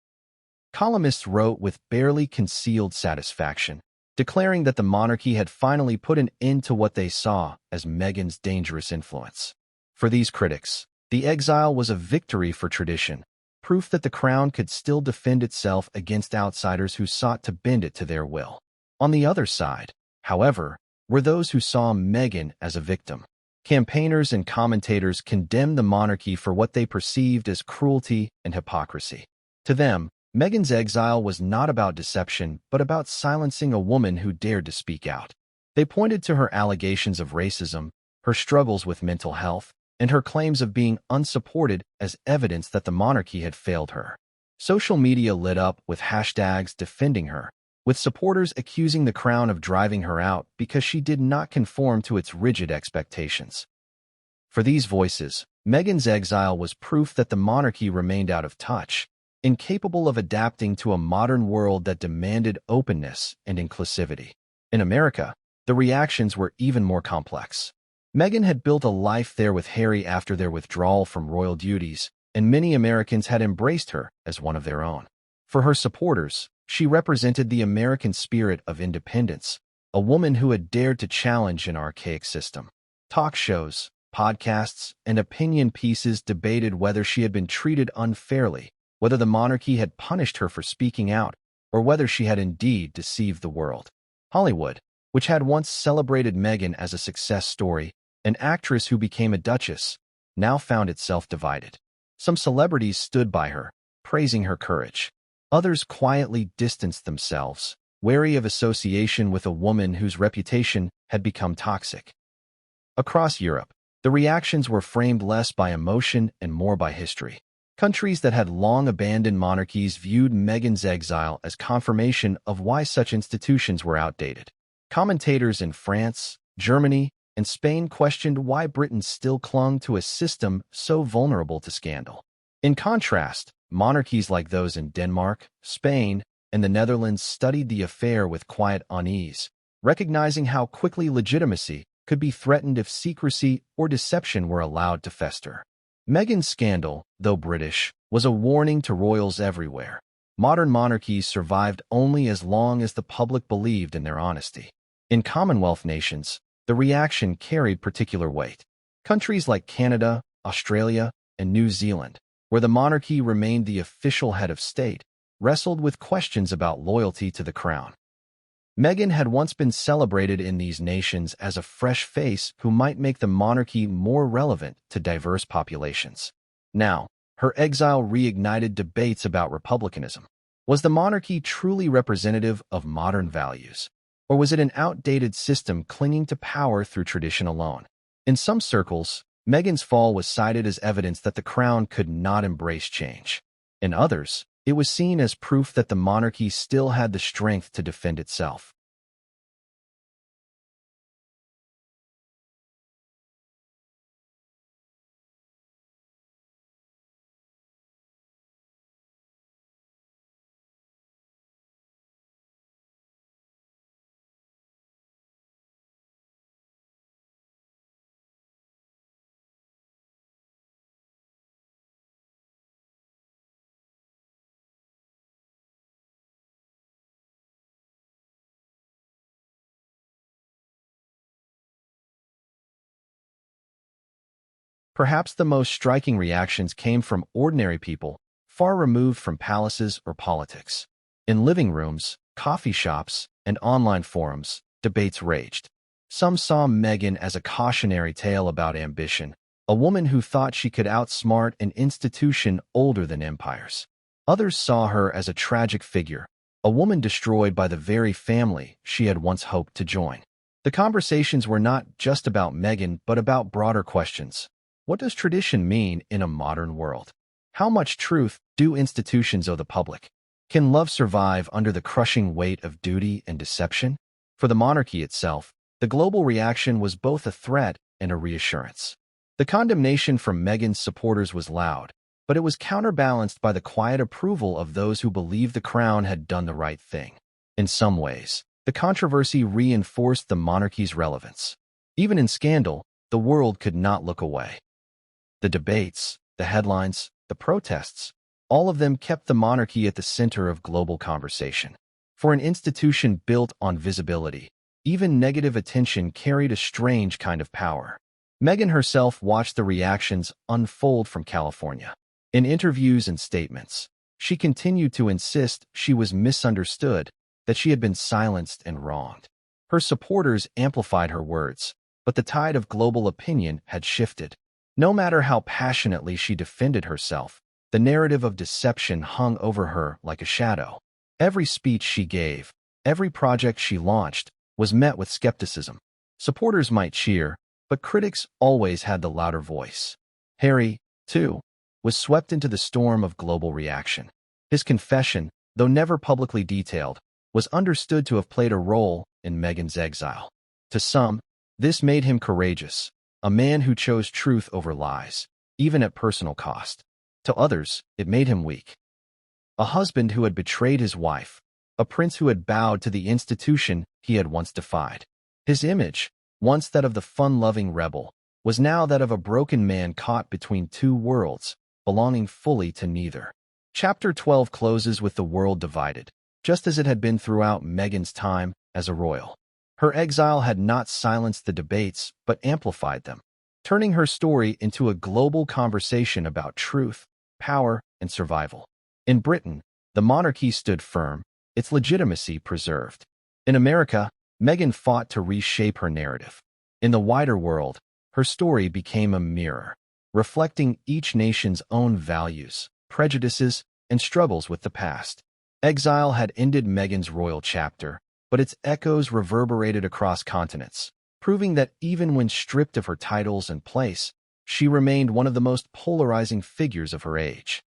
Columnists wrote with barely concealed satisfaction, declaring that the monarchy had finally put an end to what they saw as Meghan's dangerous influence. For these critics, the exile was a victory for tradition, proof that the crown could still defend itself against outsiders who sought to bend it to their will. On the other side, however, were those who saw Meghan as a victim. Campaigners and commentators condemned the monarchy for what they perceived as cruelty and hypocrisy. To them, Meghan's exile was not about deception, but about silencing a woman who dared to speak out. They pointed to her allegations of racism, her struggles with mental health, and her claims of being unsupported as evidence that the monarchy had failed her. Social media lit up with hashtags defending her, with supporters accusing the crown of driving her out because she did not conform to its rigid expectations. For these voices, Meghan's exile was proof that the monarchy remained out of touch, incapable of adapting to a modern world that demanded openness and inclusivity. In America, the reactions were even more complex. Meghan had built a life there with Harry after their withdrawal from royal duties, and many Americans had embraced her as one of their own. For her supporters, she represented the American spirit of independence, a woman who had dared to challenge an archaic system. Talk shows, podcasts, and opinion pieces debated whether she had been treated unfairly, whether the monarchy had punished her for speaking out, or whether she had indeed deceived the world. Hollywood, which had once celebrated Meghan as a success story, an actress who became a duchess, now found itself divided. Some celebrities stood by her, praising her courage. Others quietly distanced themselves, wary of association with a woman whose reputation had become toxic. Across Europe, The reactions were framed less by emotion and more by history. Countries that had long abandoned monarchies viewed Meghan's exile as confirmation of why such institutions were outdated. Commentators in France, Germany, and Spain questioned why Britain still clung to a system so vulnerable to scandal. In contrast, monarchies like those in Denmark, Spain, and the Netherlands studied the affair with quiet unease, recognizing how quickly legitimacy could be threatened if secrecy or deception were allowed to fester. Meghan's scandal, though British, was a warning to royals everywhere. Modern monarchies survived only as long as the public believed in their honesty. In Commonwealth nations, the reaction carried particular weight. Countries like Canada, Australia, and New Zealand, where the monarchy remained the official head of state, wrestled with questions about loyalty to the crown. Meghan had once been celebrated in these nations as a fresh face who might make the monarchy more relevant to diverse populations. Now, her exile reignited debates about republicanism. Was the monarchy truly representative of modern values? Or was it an outdated system clinging to power through tradition alone? In some circles, Meghan's fall was cited as evidence that the crown could not embrace change. In others, it was seen as proof that the monarchy still had the strength to defend itself. Perhaps the most striking reactions came from ordinary people, far removed from palaces or politics. In living rooms, coffee shops, and online forums, debates raged. Some saw Meghan as a cautionary tale about ambition, a woman who thought she could outsmart an institution older than empires. Others saw her as a tragic figure, a woman destroyed by the very family she had once hoped to join. The conversations were not just about Meghan, but about broader questions. What does tradition mean in a modern world? How much truth do institutions owe the public? Can love survive under the crushing weight of duty and deception? For the monarchy itself, the global reaction was both a threat and a reassurance. The condemnation from Meghan's supporters was loud, but it was counterbalanced by the quiet approval of those who believed the crown had done the right thing. In some ways, the controversy reinforced the monarchy's relevance. Even in scandal, the world could not look away. The debates, the headlines, the protests, all of them kept the monarchy at the center of global conversation. For an institution built on visibility, even negative attention carried a strange kind of power. Meghan herself watched the reactions unfold from California. In interviews and statements, she continued to insist she was misunderstood, that she had been silenced and wronged. Her supporters amplified her words, but the tide of global opinion had shifted. No matter how passionately she defended herself, the narrative of deception hung over her like a shadow. Every speech she gave, every project she launched, was met with skepticism. Supporters might cheer, but critics always had the louder voice. Harry, too, was swept into the storm of global reaction. His confession, though never publicly detailed, was understood to have played a role in Meghan's exile. To some, this made him courageous, a man who chose truth over lies, even at personal cost. To others, it made him weak. A husband who had betrayed his wife, a prince who had bowed to the institution he had once defied. His image, once that of the fun-loving rebel, was now that of a broken man caught between two worlds, belonging fully to neither. Chapter 12 closes with the world divided, just as it had been throughout Meghan's time as a royal. Her exile had not silenced the debates, but amplified them, turning her story into a global conversation about truth, power, and survival. In Britain, the monarchy stood firm, its legitimacy preserved. In America, Meghan fought to reshape her narrative. In the wider world, her story became a mirror, reflecting each nation's own values, prejudices, and struggles with the past. Exile had ended Meghan's royal chapter, but its echoes reverberated across continents, proving that even when stripped of her titles and place, she remained one of the most polarizing figures of her age.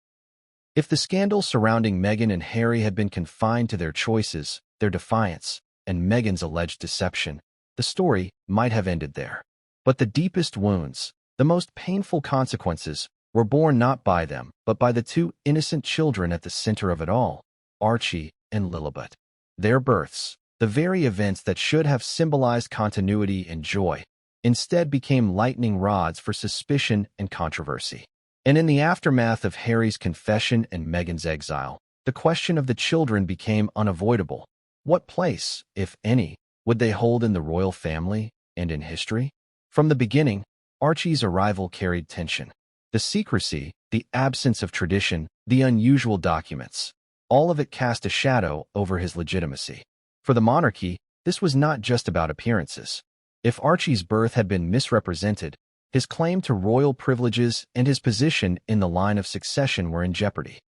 If the scandal surrounding Meghan and Harry had been confined to their choices, their defiance, and Meghan's alleged deception, the story might have ended there. But the deepest wounds, the most painful consequences, were borne not by them, but by the two innocent children at the center of it all, Archie and Lilibet. Their births, the very events that should have symbolized continuity and joy, instead became lightning rods for suspicion and controversy. And in the aftermath of Harry's confession and Meghan's exile, the question of the children became unavoidable. What place, if any, would they hold in the royal family and in history? From the beginning, Archie's arrival carried tension. The secrecy, the absence of tradition, the unusual documents, all of it cast a shadow over his legitimacy. For the monarchy, this was not just about appearances. If Archie's birth had been misrepresented, his claim to royal privileges and his position in the line of succession were in jeopardy.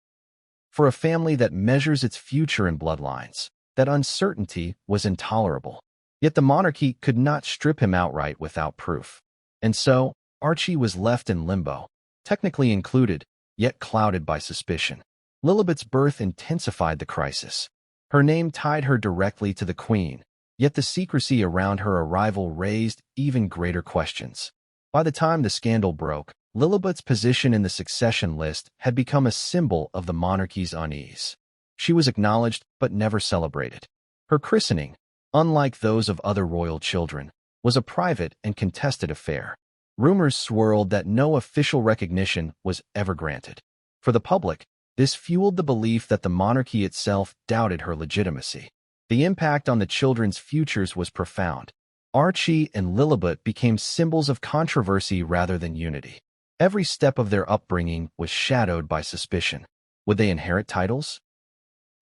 For a family that measures its future in bloodlines, that uncertainty was intolerable. Yet the monarchy could not strip him outright without proof. And so, Archie was left in limbo, technically included, yet clouded by suspicion. Lilibet's birth intensified the crisis. Her name tied her directly to the Queen, yet the secrecy around her arrival raised even greater questions. By the time the scandal broke, Lilibet's position in the succession list had become a symbol of the monarchy's unease. She was acknowledged but never celebrated. Her christening, unlike those of other royal children, was a private and contested affair. Rumors swirled that no official recognition was ever granted. For the public, this fueled the belief that the monarchy itself doubted her legitimacy. The impact on the children's futures was profound. Archie and Lilibet became symbols of controversy rather than unity. Every step of their upbringing was shadowed by suspicion. Would they inherit titles?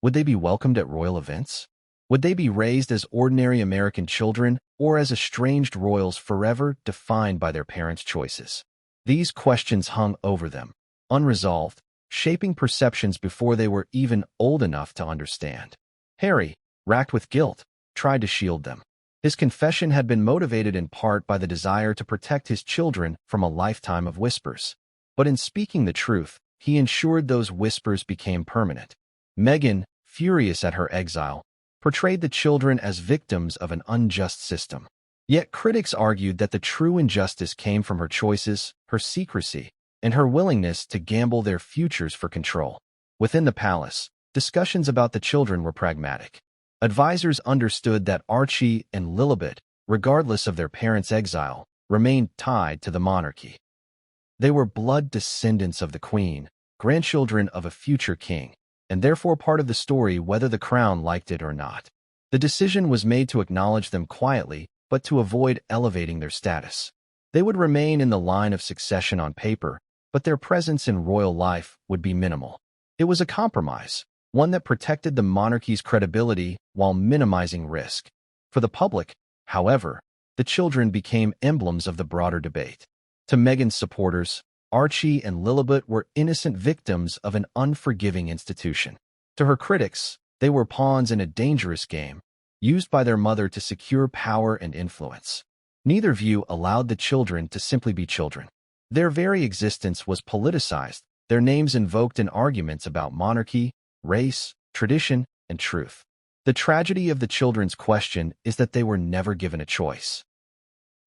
Would they be welcomed at royal events? Would they be raised as ordinary American children or as estranged royals forever defined by their parents' choices? These questions hung over them, unresolved, shaping perceptions before they were even old enough to understand. Harry, racked with guilt, tried to shield them. His confession had been motivated in part by the desire to protect his children from a lifetime of whispers. But in speaking the truth, he ensured those whispers became permanent. Meghan, furious at her exile, portrayed the children as victims of an unjust system. Yet critics argued that the true injustice came from her choices, her secrecy, and her willingness to gamble their futures for control. Within the palace, discussions about the children were pragmatic. Advisors understood that Archie and Lilibet, regardless of their parents' exile, remained tied to the monarchy. They were blood descendants of the Queen, grandchildren of a future king, and therefore part of the story whether the crown liked it or not. The decision was made to acknowledge them quietly, but to avoid elevating their status. They would remain in the line of succession on paper, but their presence in royal life would be minimal. It was a compromise, one that protected the monarchy's credibility while minimizing risk. For the public, however, the children became emblems of the broader debate. To Meghan's supporters, Archie and Lilibet were innocent victims of an unforgiving institution. To her critics, they were pawns in a dangerous game, used by their mother to secure power and influence. Neither view allowed the children to simply be children. Their very existence was politicized, their names invoked in arguments about monarchy, race, tradition, and truth. The tragedy of the children's question is that they were never given a choice.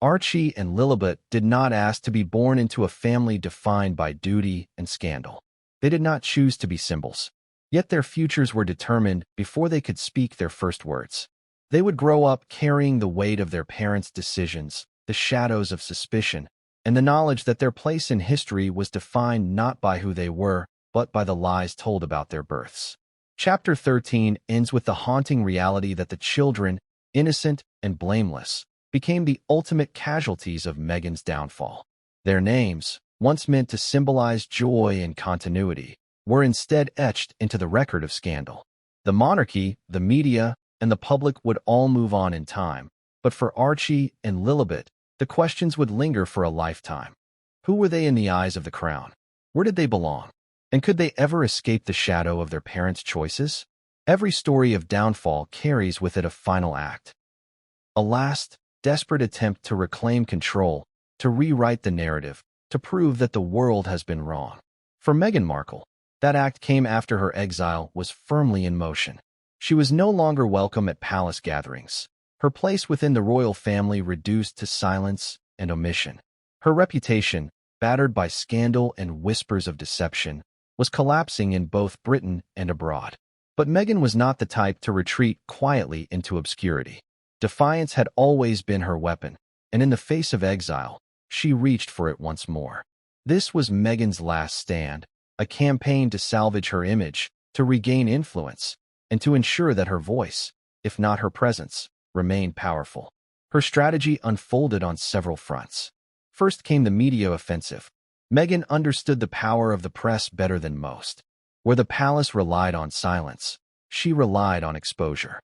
Archie and Lilibet did not ask to be born into a family defined by duty and scandal. They did not choose to be symbols. Yet their futures were determined before they could speak their first words. They would grow up carrying the weight of their parents' decisions, the shadows of suspicion, and the knowledge that their place in history was defined not by who they were, but by the lies told about their births. Chapter 13 ends with the haunting reality that the children, innocent and blameless, became the ultimate casualties of Meghan's downfall. Their names, once meant to symbolize joy and continuity, were instead etched into the record of scandal. The monarchy, the media, and the public would all move on in time, but for Archie and Lilibet, the questions would linger for a lifetime. Who were they in the eyes of the crown? Where did they belong? And could they ever escape the shadow of their parents' choices? Every story of downfall carries with it a final act. A last, desperate attempt to reclaim control, to rewrite the narrative, to prove that the world has been wrong. For Meghan Markle, that act came after her exile was firmly in motion. She was no longer welcome at palace gatherings. Her place within the royal family reduced to silence and omission. Her reputation, battered by scandal and whispers of deception, was collapsing in both Britain and abroad. But Meghan was not the type to retreat quietly into obscurity. Defiance had always been her weapon, and in the face of exile, she reached for it once more. This was Meghan's last stand, a campaign to salvage her image, to regain influence, and to ensure that her voice, if not her presence, remained powerful. Her strategy unfolded on several fronts. First came the media offensive. Meghan understood the power of the press better than most. Where the palace relied on silence, she relied on exposure.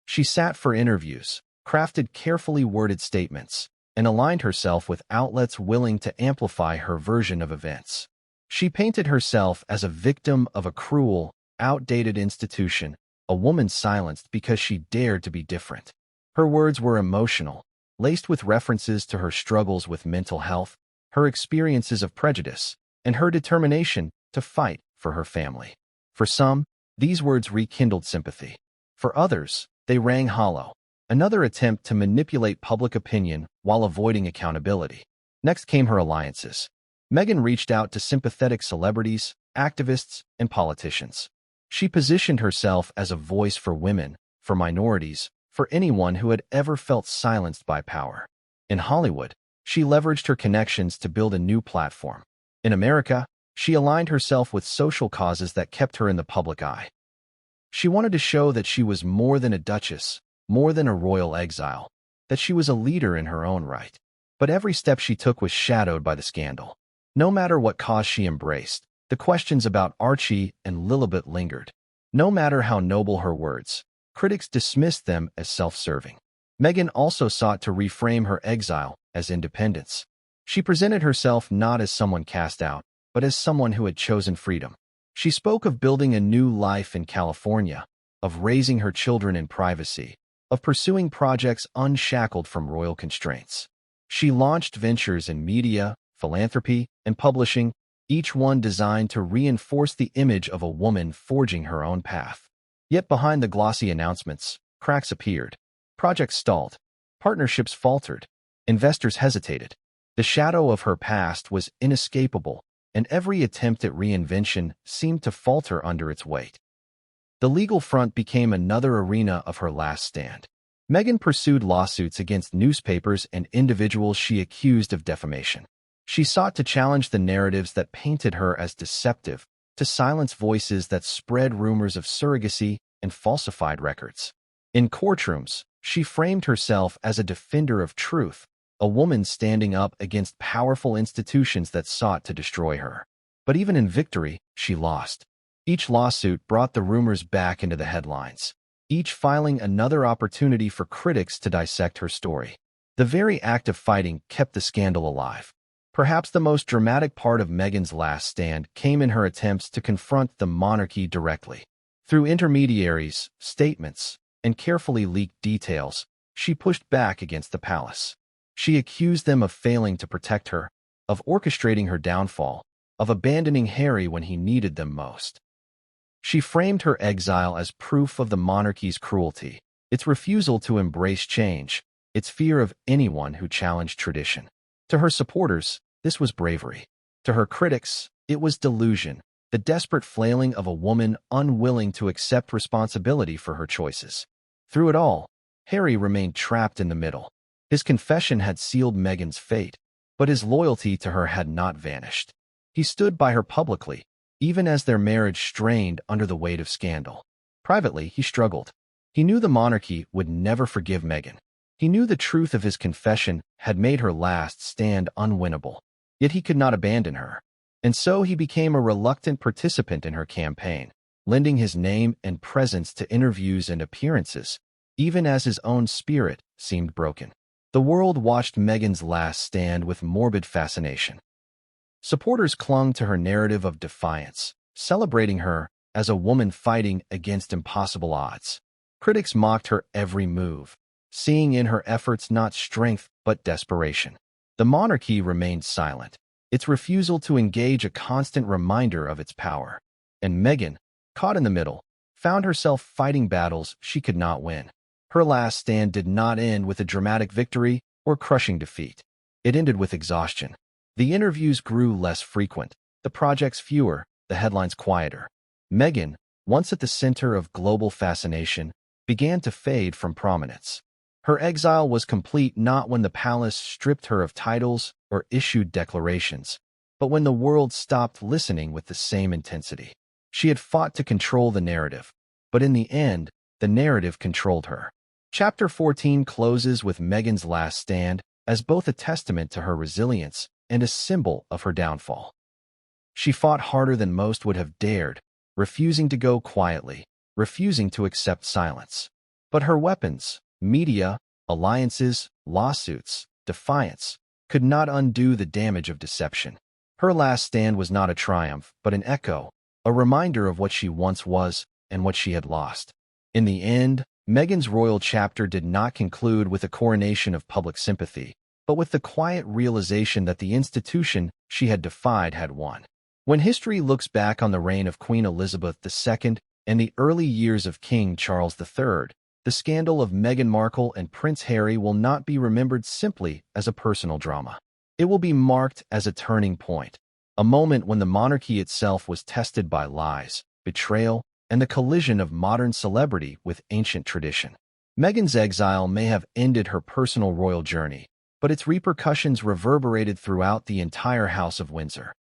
She sat for interviews, crafted carefully worded statements, and aligned herself with outlets willing to amplify her version of events. She painted herself as a victim of a cruel, outdated institution, a woman silenced because she dared to be different. Her words were emotional, laced with references to her struggles with mental health, her experiences of prejudice, and her determination to fight for her family. For some, these words rekindled sympathy. For others, they rang hollow, another attempt to manipulate public opinion while avoiding accountability. Next came her alliances. Meghan reached out to sympathetic celebrities, activists, and politicians. She positioned herself as a voice for women, for minorities, for anyone who had ever felt silenced by power. In Hollywood, she leveraged her connections to build a new platform. In America, she aligned herself with social causes that kept her in the public eye. She wanted to show that she was more than a duchess, more than a royal exile, that she was a leader in her own right. But every step she took was shadowed by the scandal. No matter what cause she embraced, the questions about Archie and Lilibet lingered. No matter how noble her words, critics dismissed them as self-serving. Meghan also sought to reframe her exile as independence. She presented herself not as someone cast out, but as someone who had chosen freedom. She spoke of building a new life in California, of raising her children in privacy, of pursuing projects unshackled from royal constraints. She launched ventures in media, philanthropy, and publishing, each one designed to reinforce the image of a woman forging her own path. Yet behind the glossy announcements, cracks appeared. Projects stalled. Partnerships faltered. Investors hesitated. The shadow of her past was inescapable, and every attempt at reinvention seemed to falter under its weight. The legal front became another arena of her last stand. Meghan pursued lawsuits against newspapers and individuals she accused of defamation. She sought to challenge the narratives that painted her as deceptive, to silence voices that spread rumors of surrogacy and falsified records. In courtrooms, she framed herself as a defender of truth, a woman standing up against powerful institutions that sought to destroy her. But even in victory, she lost. Each lawsuit brought the rumors back into the headlines, each filing another opportunity for critics to dissect her story. The very act of fighting kept the scandal alive. Perhaps the most dramatic part of Meghan's last stand came in her attempts to confront the monarchy directly. Through intermediaries, statements, and carefully leaked details, she pushed back against the palace. She accused them of failing to protect her, of orchestrating her downfall, of abandoning Harry when he needed them most. She framed her exile as proof of the monarchy's cruelty, its refusal to embrace change, its fear of anyone who challenged tradition. To her supporters, this was bravery. To her critics, it was delusion, the desperate flailing of a woman unwilling to accept responsibility for her choices. Through it all, Harry remained trapped in the middle. His confession had sealed Meghan's fate, but his loyalty to her had not vanished. He stood by her publicly, even as their marriage strained under the weight of scandal. Privately, he struggled. He knew the monarchy would never forgive Meghan. He knew the truth of his confession had made her last stand unwinnable. Yet he could not abandon her. And so he became a reluctant participant in her campaign, lending his name and presence to interviews and appearances, even as his own spirit seemed broken. The world watched Meghan's last stand with morbid fascination. Supporters clung to her narrative of defiance, celebrating her as a woman fighting against impossible odds. Critics mocked her every move, seeing in her efforts not strength but desperation. The monarchy remained silent, its refusal to engage a constant reminder of its power. And Meghan, caught in the middle, found herself fighting battles she could not win. Her last stand did not end with a dramatic victory or crushing defeat. It ended with exhaustion. The interviews grew less frequent, the projects fewer, the headlines quieter. Meghan, once at the center of global fascination, began to fade from prominence. Her exile was complete not when the palace stripped her of titles or issued declarations, but when the world stopped listening with the same intensity. She had fought to control the narrative, but in the end, the narrative controlled her. Chapter 14 closes with Meghan's last stand as both a testament to her resilience and a symbol of her downfall. She fought harder than most would have dared, refusing to go quietly, refusing to accept silence. But her weapons, media, alliances, lawsuits, defiance, could not undo the damage of deception. Her last stand was not a triumph, but an echo, a reminder of what she once was and what she had lost. In the end, Meghan's royal chapter did not conclude with a coronation of public sympathy, but with the quiet realization that the institution she had defied had won. When history looks back on the reign of Queen Elizabeth II and the early years of King Charles III, the scandal of Meghan Markle and Prince Harry will not be remembered simply as a personal drama. It will be marked as a turning point, a moment when the monarchy itself was tested by lies, betrayal, and the collision of modern celebrity with ancient tradition. Meghan's exile may have ended her personal royal journey, but its repercussions reverberated throughout the entire House of Windsor.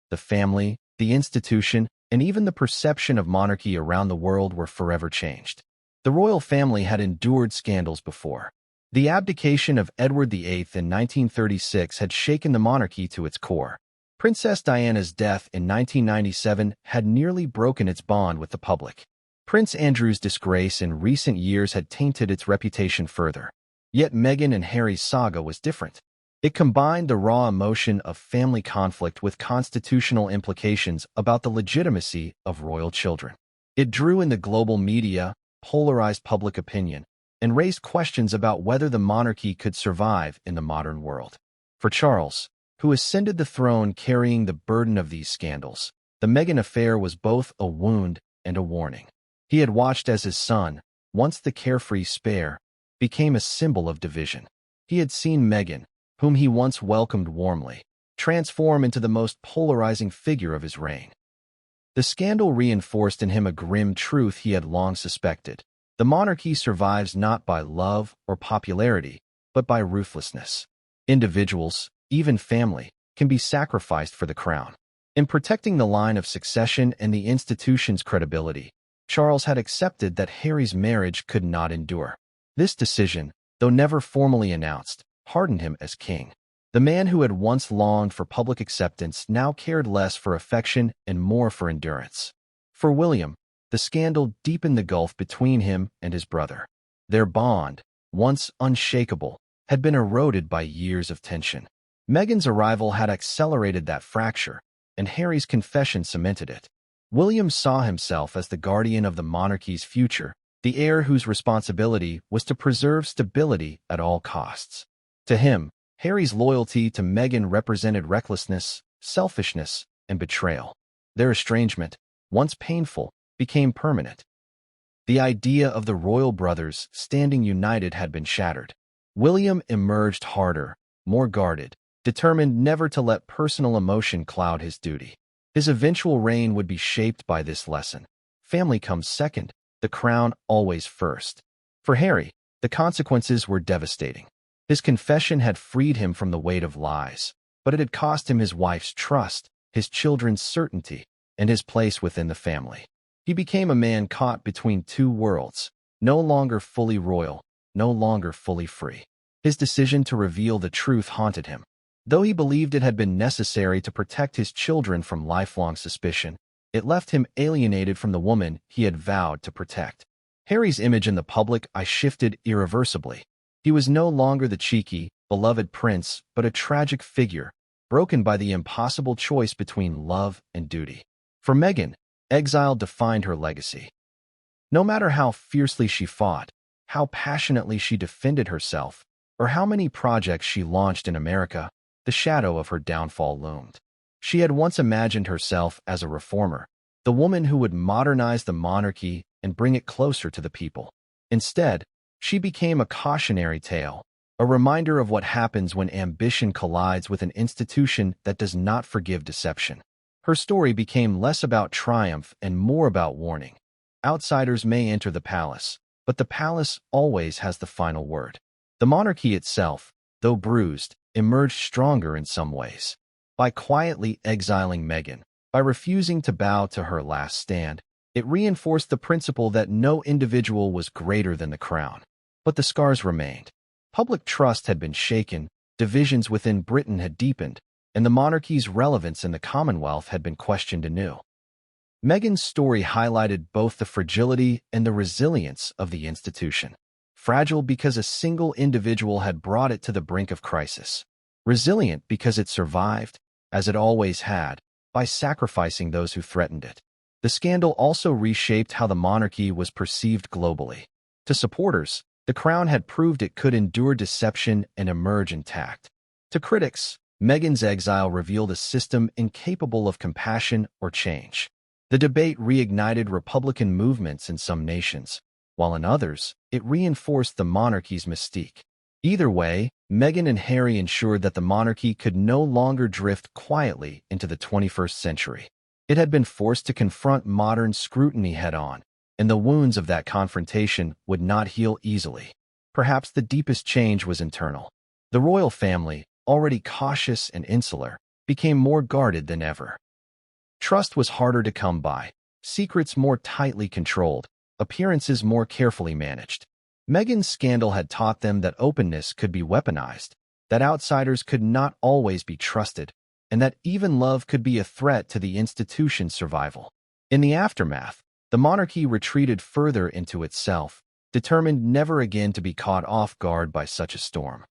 The family, the institution, and even the perception of monarchy around the world were forever changed. The royal family had endured scandals before. The abdication of Edward VIII in 1936 had shaken the monarchy to its core. Princess Diana's death in 1997 had nearly broken its bond with the public. Prince Andrew's disgrace in recent years had tainted its reputation further. Yet Meghan and Harry's saga was different. It combined the raw emotion of family conflict with constitutional implications about the legitimacy of royal children. It drew in the global media, polarized public opinion, and raised questions about whether the monarchy could survive in the modern world. For Charles, who ascended the throne carrying the burden of these scandals, the Meghan affair was both a wound and a warning. He had watched as his son, once the carefree spare, became a symbol of division. He had seen Meghan, whom he once welcomed warmly, transform into the most polarizing figure of his reign. The scandal reinforced in him a grim truth he had long suspected. The monarchy survives not by love or popularity, but by ruthlessness. Individuals, even family, can be sacrificed for the crown. In protecting the line of succession and the institution's credibility, Charles had accepted that Harry's marriage could not endure. This decision, though never formally announced, hardened him as king. The man who had once longed for public acceptance now cared less for affection and more for endurance. For William, the scandal deepened the gulf between him and his brother. Their bond, once unshakable, had been eroded by years of tension. Meghan's arrival had accelerated that fracture, and Harry's confession cemented it. William saw himself as the guardian of the monarchy's future, the heir whose responsibility was to preserve stability at all costs. To him, Harry's loyalty to Meghan represented recklessness, selfishness, and betrayal. Their estrangement, once painful, became permanent. The idea of the royal brothers standing united had been shattered. William emerged harder, more guarded, determined never to let personal emotion cloud his duty. His eventual reign would be shaped by this lesson. Family comes second, the crown always first. For Harry, the consequences were devastating. His confession had freed him from the weight of lies, but it had cost him his wife's trust, his children's certainty, and his place within the family. He became a man caught between two worlds, no longer fully royal, no longer fully free. His decision to reveal the truth haunted him. Though he believed it had been necessary to protect his children from lifelong suspicion, it left him alienated from the woman he had vowed to protect. Harry's image in the public eye shifted irreversibly. He was no longer the cheeky, beloved prince, but a tragic figure, broken by the impossible choice between love and duty. For Meghan, exile defined her legacy. No matter how fiercely she fought, how passionately she defended herself, or how many projects she launched in America, the shadow of her downfall loomed. She had once imagined herself as a reformer, the woman who would modernize the monarchy and bring it closer to the people. Instead, she became a cautionary tale, a reminder of what happens when ambition collides with an institution that does not forgive deception. Her story became less about triumph and more about warning. Outsiders may enter the palace, but the palace always has the final word. The monarchy itself, though bruised, emerged stronger in some ways. By quietly exiling Meghan, by refusing to bow to her last stand, it reinforced the principle that no individual was greater than the crown. But the scars remained. Public trust had been shaken, divisions within Britain had deepened, and the monarchy's relevance in the Commonwealth had been questioned anew. Meghan's story highlighted both the fragility and the resilience of the institution. Fragile because a single individual had brought it to the brink of crisis. Resilient because it survived, as it always had, by sacrificing those who threatened it. The scandal also reshaped how the monarchy was perceived globally. To supporters, the crown had proved it could endure deception and emerge intact. To critics, Meghan's exile revealed a system incapable of compassion or change. The debate reignited Republican movements in some nations, while in others, it reinforced the monarchy's mystique. Either way, Meghan and Harry ensured that the monarchy could no longer drift quietly into the 21st century. It had been forced to confront modern scrutiny head-on, and the wounds of that confrontation would not heal easily. Perhaps the deepest change was internal. The royal family, already cautious and insular, became more guarded than ever. Trust was harder to come by, secrets more tightly controlled, appearances more carefully managed. Meghan's scandal had taught them that openness could be weaponized, that outsiders could not always be trusted, and that even love could be a threat to the institution's survival. In the aftermath, the monarchy retreated further into itself, determined never again to be caught off guard by such a storm.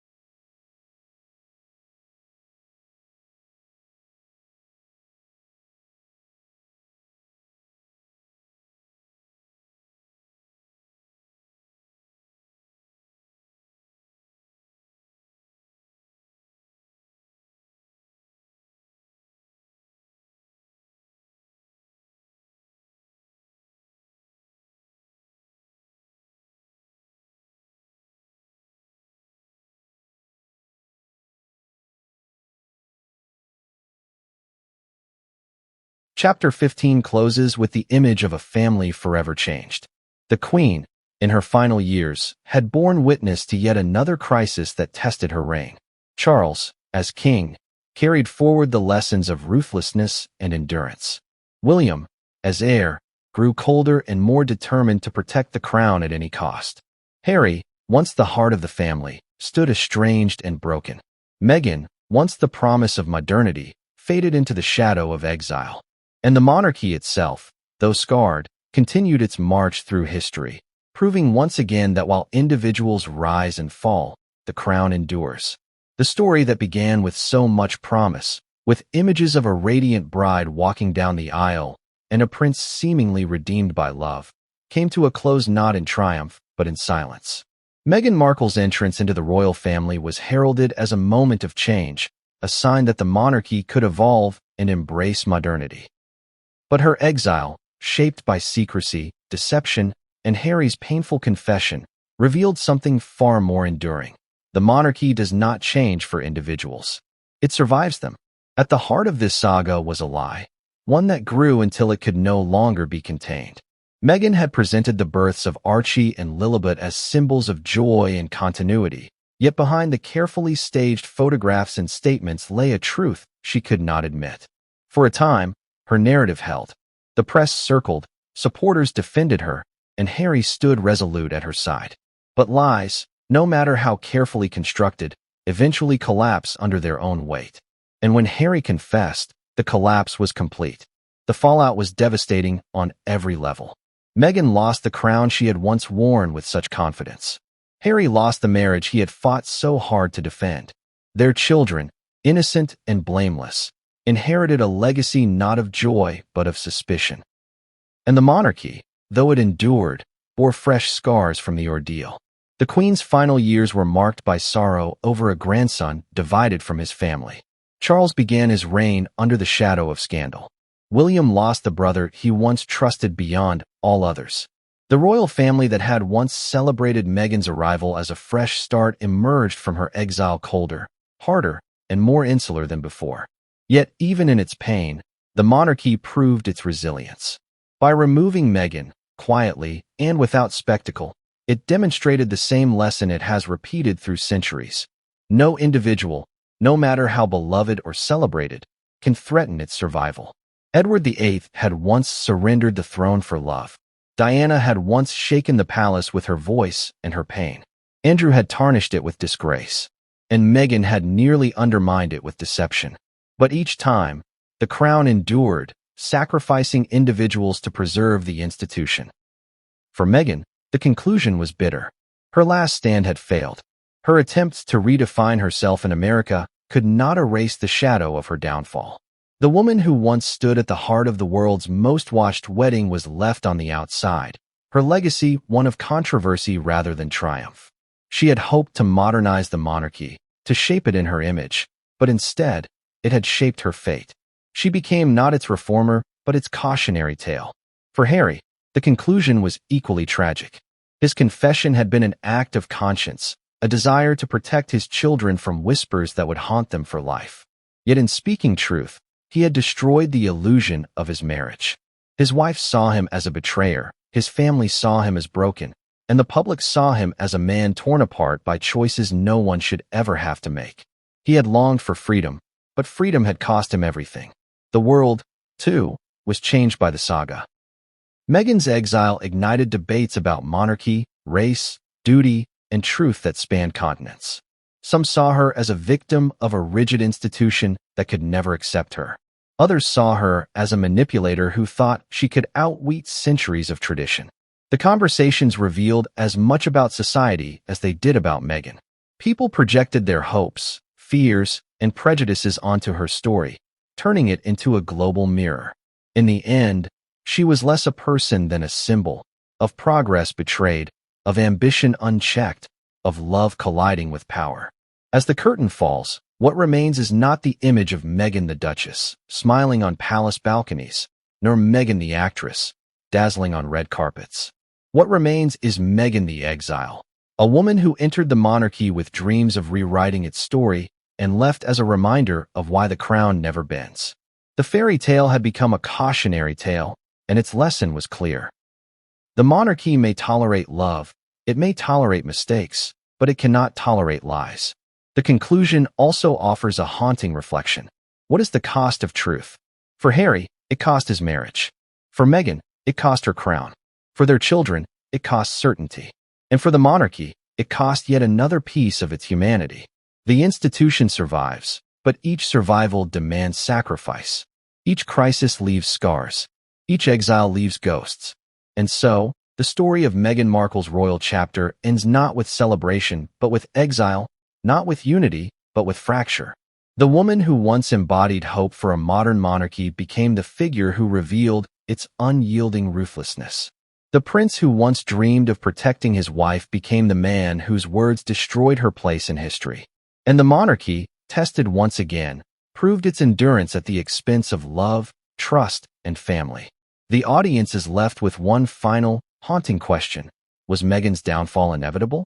Chapter 15 closes with the image of a family forever changed. The Queen, in her final years, had borne witness to yet another crisis that tested her reign. Charles, as king, carried forward the lessons of ruthlessness and endurance. William, as heir, grew colder and more determined to protect the crown at any cost. Harry, once the heart of the family, stood estranged and broken. Meghan, once the promise of modernity, faded into the shadow of exile. And the monarchy itself, though scarred, continued its march through history, proving once again that while individuals rise and fall, the crown endures. The story that began with so much promise, with images of a radiant bride walking down the aisle and a prince seemingly redeemed by love, came to a close not in triumph, but in silence. Meghan Markle's entrance into the royal family was heralded as a moment of change, a sign that the monarchy could evolve and embrace modernity. But her exile, shaped by secrecy, deception, and Harry's painful confession, revealed something far more enduring. The monarchy does not change for individuals. It survives them. At the heart of this saga was a lie, one that grew until it could no longer be contained. Meghan had presented the births of Archie and Lilibet as symbols of joy and continuity, yet behind the carefully staged photographs and statements lay a truth she could not admit. For a time, her narrative held. The press circled, supporters defended her, and Harry stood resolute at her side. But lies, no matter how carefully constructed, eventually collapse under their own weight. And when Harry confessed, the collapse was complete. The fallout was devastating on every level. Meghan lost the crown she had once worn with such confidence. Harry lost the marriage he had fought so hard to defend. Their children, innocent and blameless, inherited a legacy not of joy but of suspicion. And the monarchy, though it endured, bore fresh scars from the ordeal. The Queen's final years were marked by sorrow over a grandson divided from his family. Charles began his reign under the shadow of scandal. William lost the brother he once trusted beyond all others. The royal family that had once celebrated Meghan's arrival as a fresh start emerged from her exile colder, harder, and more insular than before. Yet, even in its pain, the monarchy proved its resilience. By removing Meghan, quietly and without spectacle, it demonstrated the same lesson it has repeated through centuries. No individual, no matter how beloved or celebrated, can threaten its survival. Edward VIII had once surrendered the throne for love. Diana had once shaken the palace with her voice and her pain. Andrew had tarnished it with disgrace. And Meghan had nearly undermined it with deception. But each time, the crown endured, sacrificing individuals to preserve the institution. For Meghan, the conclusion was bitter. Her last stand had failed. Her attempts to redefine herself in America could not erase the shadow of her downfall. The woman who once stood at the heart of the world's most watched wedding was left on the outside, her legacy one of controversy rather than triumph. She had hoped to modernize the monarchy, to shape it in her image, but instead, it had shaped her fate. She became not its reformer, but its cautionary tale. For Harry, the conclusion was equally tragic. His confession had been an act of conscience, a desire to protect his children from whispers that would haunt them for life. Yet in speaking truth, he had destroyed the illusion of his marriage. His wife saw him as a betrayer, his family saw him as broken, and the public saw him as a man torn apart by choices no one should ever have to make. He had longed for freedom, but freedom had cost him everything. The world, too, was changed by the saga. Meghan's exile ignited debates about monarchy, race, duty, and truth that spanned continents. Some saw her as a victim of a rigid institution that could never accept her. Others saw her as a manipulator who thought she could outwit centuries of tradition. The conversations revealed as much about society as they did about Meghan. People projected their hopes, fears, and prejudices onto her story, turning it into a global mirror. In the end, she was less a person than a symbol, of progress betrayed, of ambition unchecked, of love colliding with power. As the curtain falls, what remains is not the image of Meghan the Duchess, smiling on palace balconies, nor Meghan the actress, dazzling on red carpets. What remains is Meghan the exile, a woman who entered the monarchy with dreams of rewriting its story and left as a reminder of why the crown never bends. The fairy tale had become a cautionary tale, and its lesson was clear. The monarchy may tolerate love, it may tolerate mistakes, but it cannot tolerate lies. The conclusion also offers a haunting reflection. What is the cost of truth? For Harry, it cost his marriage. For Meghan, it cost her crown. For their children, it cost certainty. And for the monarchy, it cost yet another piece of its humanity. The institution survives, but each survival demands sacrifice. Each crisis leaves scars. Each exile leaves ghosts. And so, the story of Meghan Markle's royal chapter ends not with celebration, but with exile, not with unity, but with fracture. The woman who once embodied hope for a modern monarchy became the figure who revealed its unyielding ruthlessness. The prince who once dreamed of protecting his wife became the man whose words destroyed her place in history. And the monarchy, tested once again, proved its endurance at the expense of love, trust, and family. The audience is left with one final, haunting question. Was Meghan's downfall inevitable?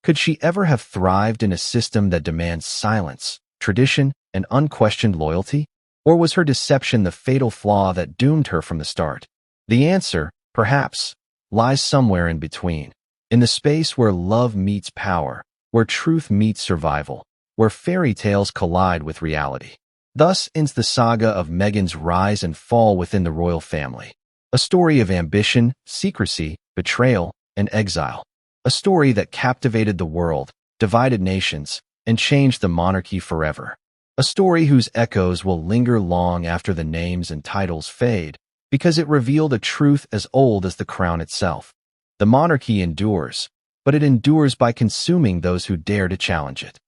Could she ever have thrived in a system that demands silence, tradition, and unquestioned loyalty? Or was her deception the fatal flaw that doomed her from the start? The answer, perhaps, lies somewhere in between, in the space where love meets power, where truth meets survival, where fairy tales collide with reality. Thus ends the saga of Meghan's rise and fall within the royal family. A story of ambition, secrecy, betrayal, and exile. A story that captivated the world, divided nations, and changed the monarchy forever. A story whose echoes will linger long after the names and titles fade, because it revealed a truth as old as the crown itself. The monarchy endures, but it endures by consuming those who dare to challenge it.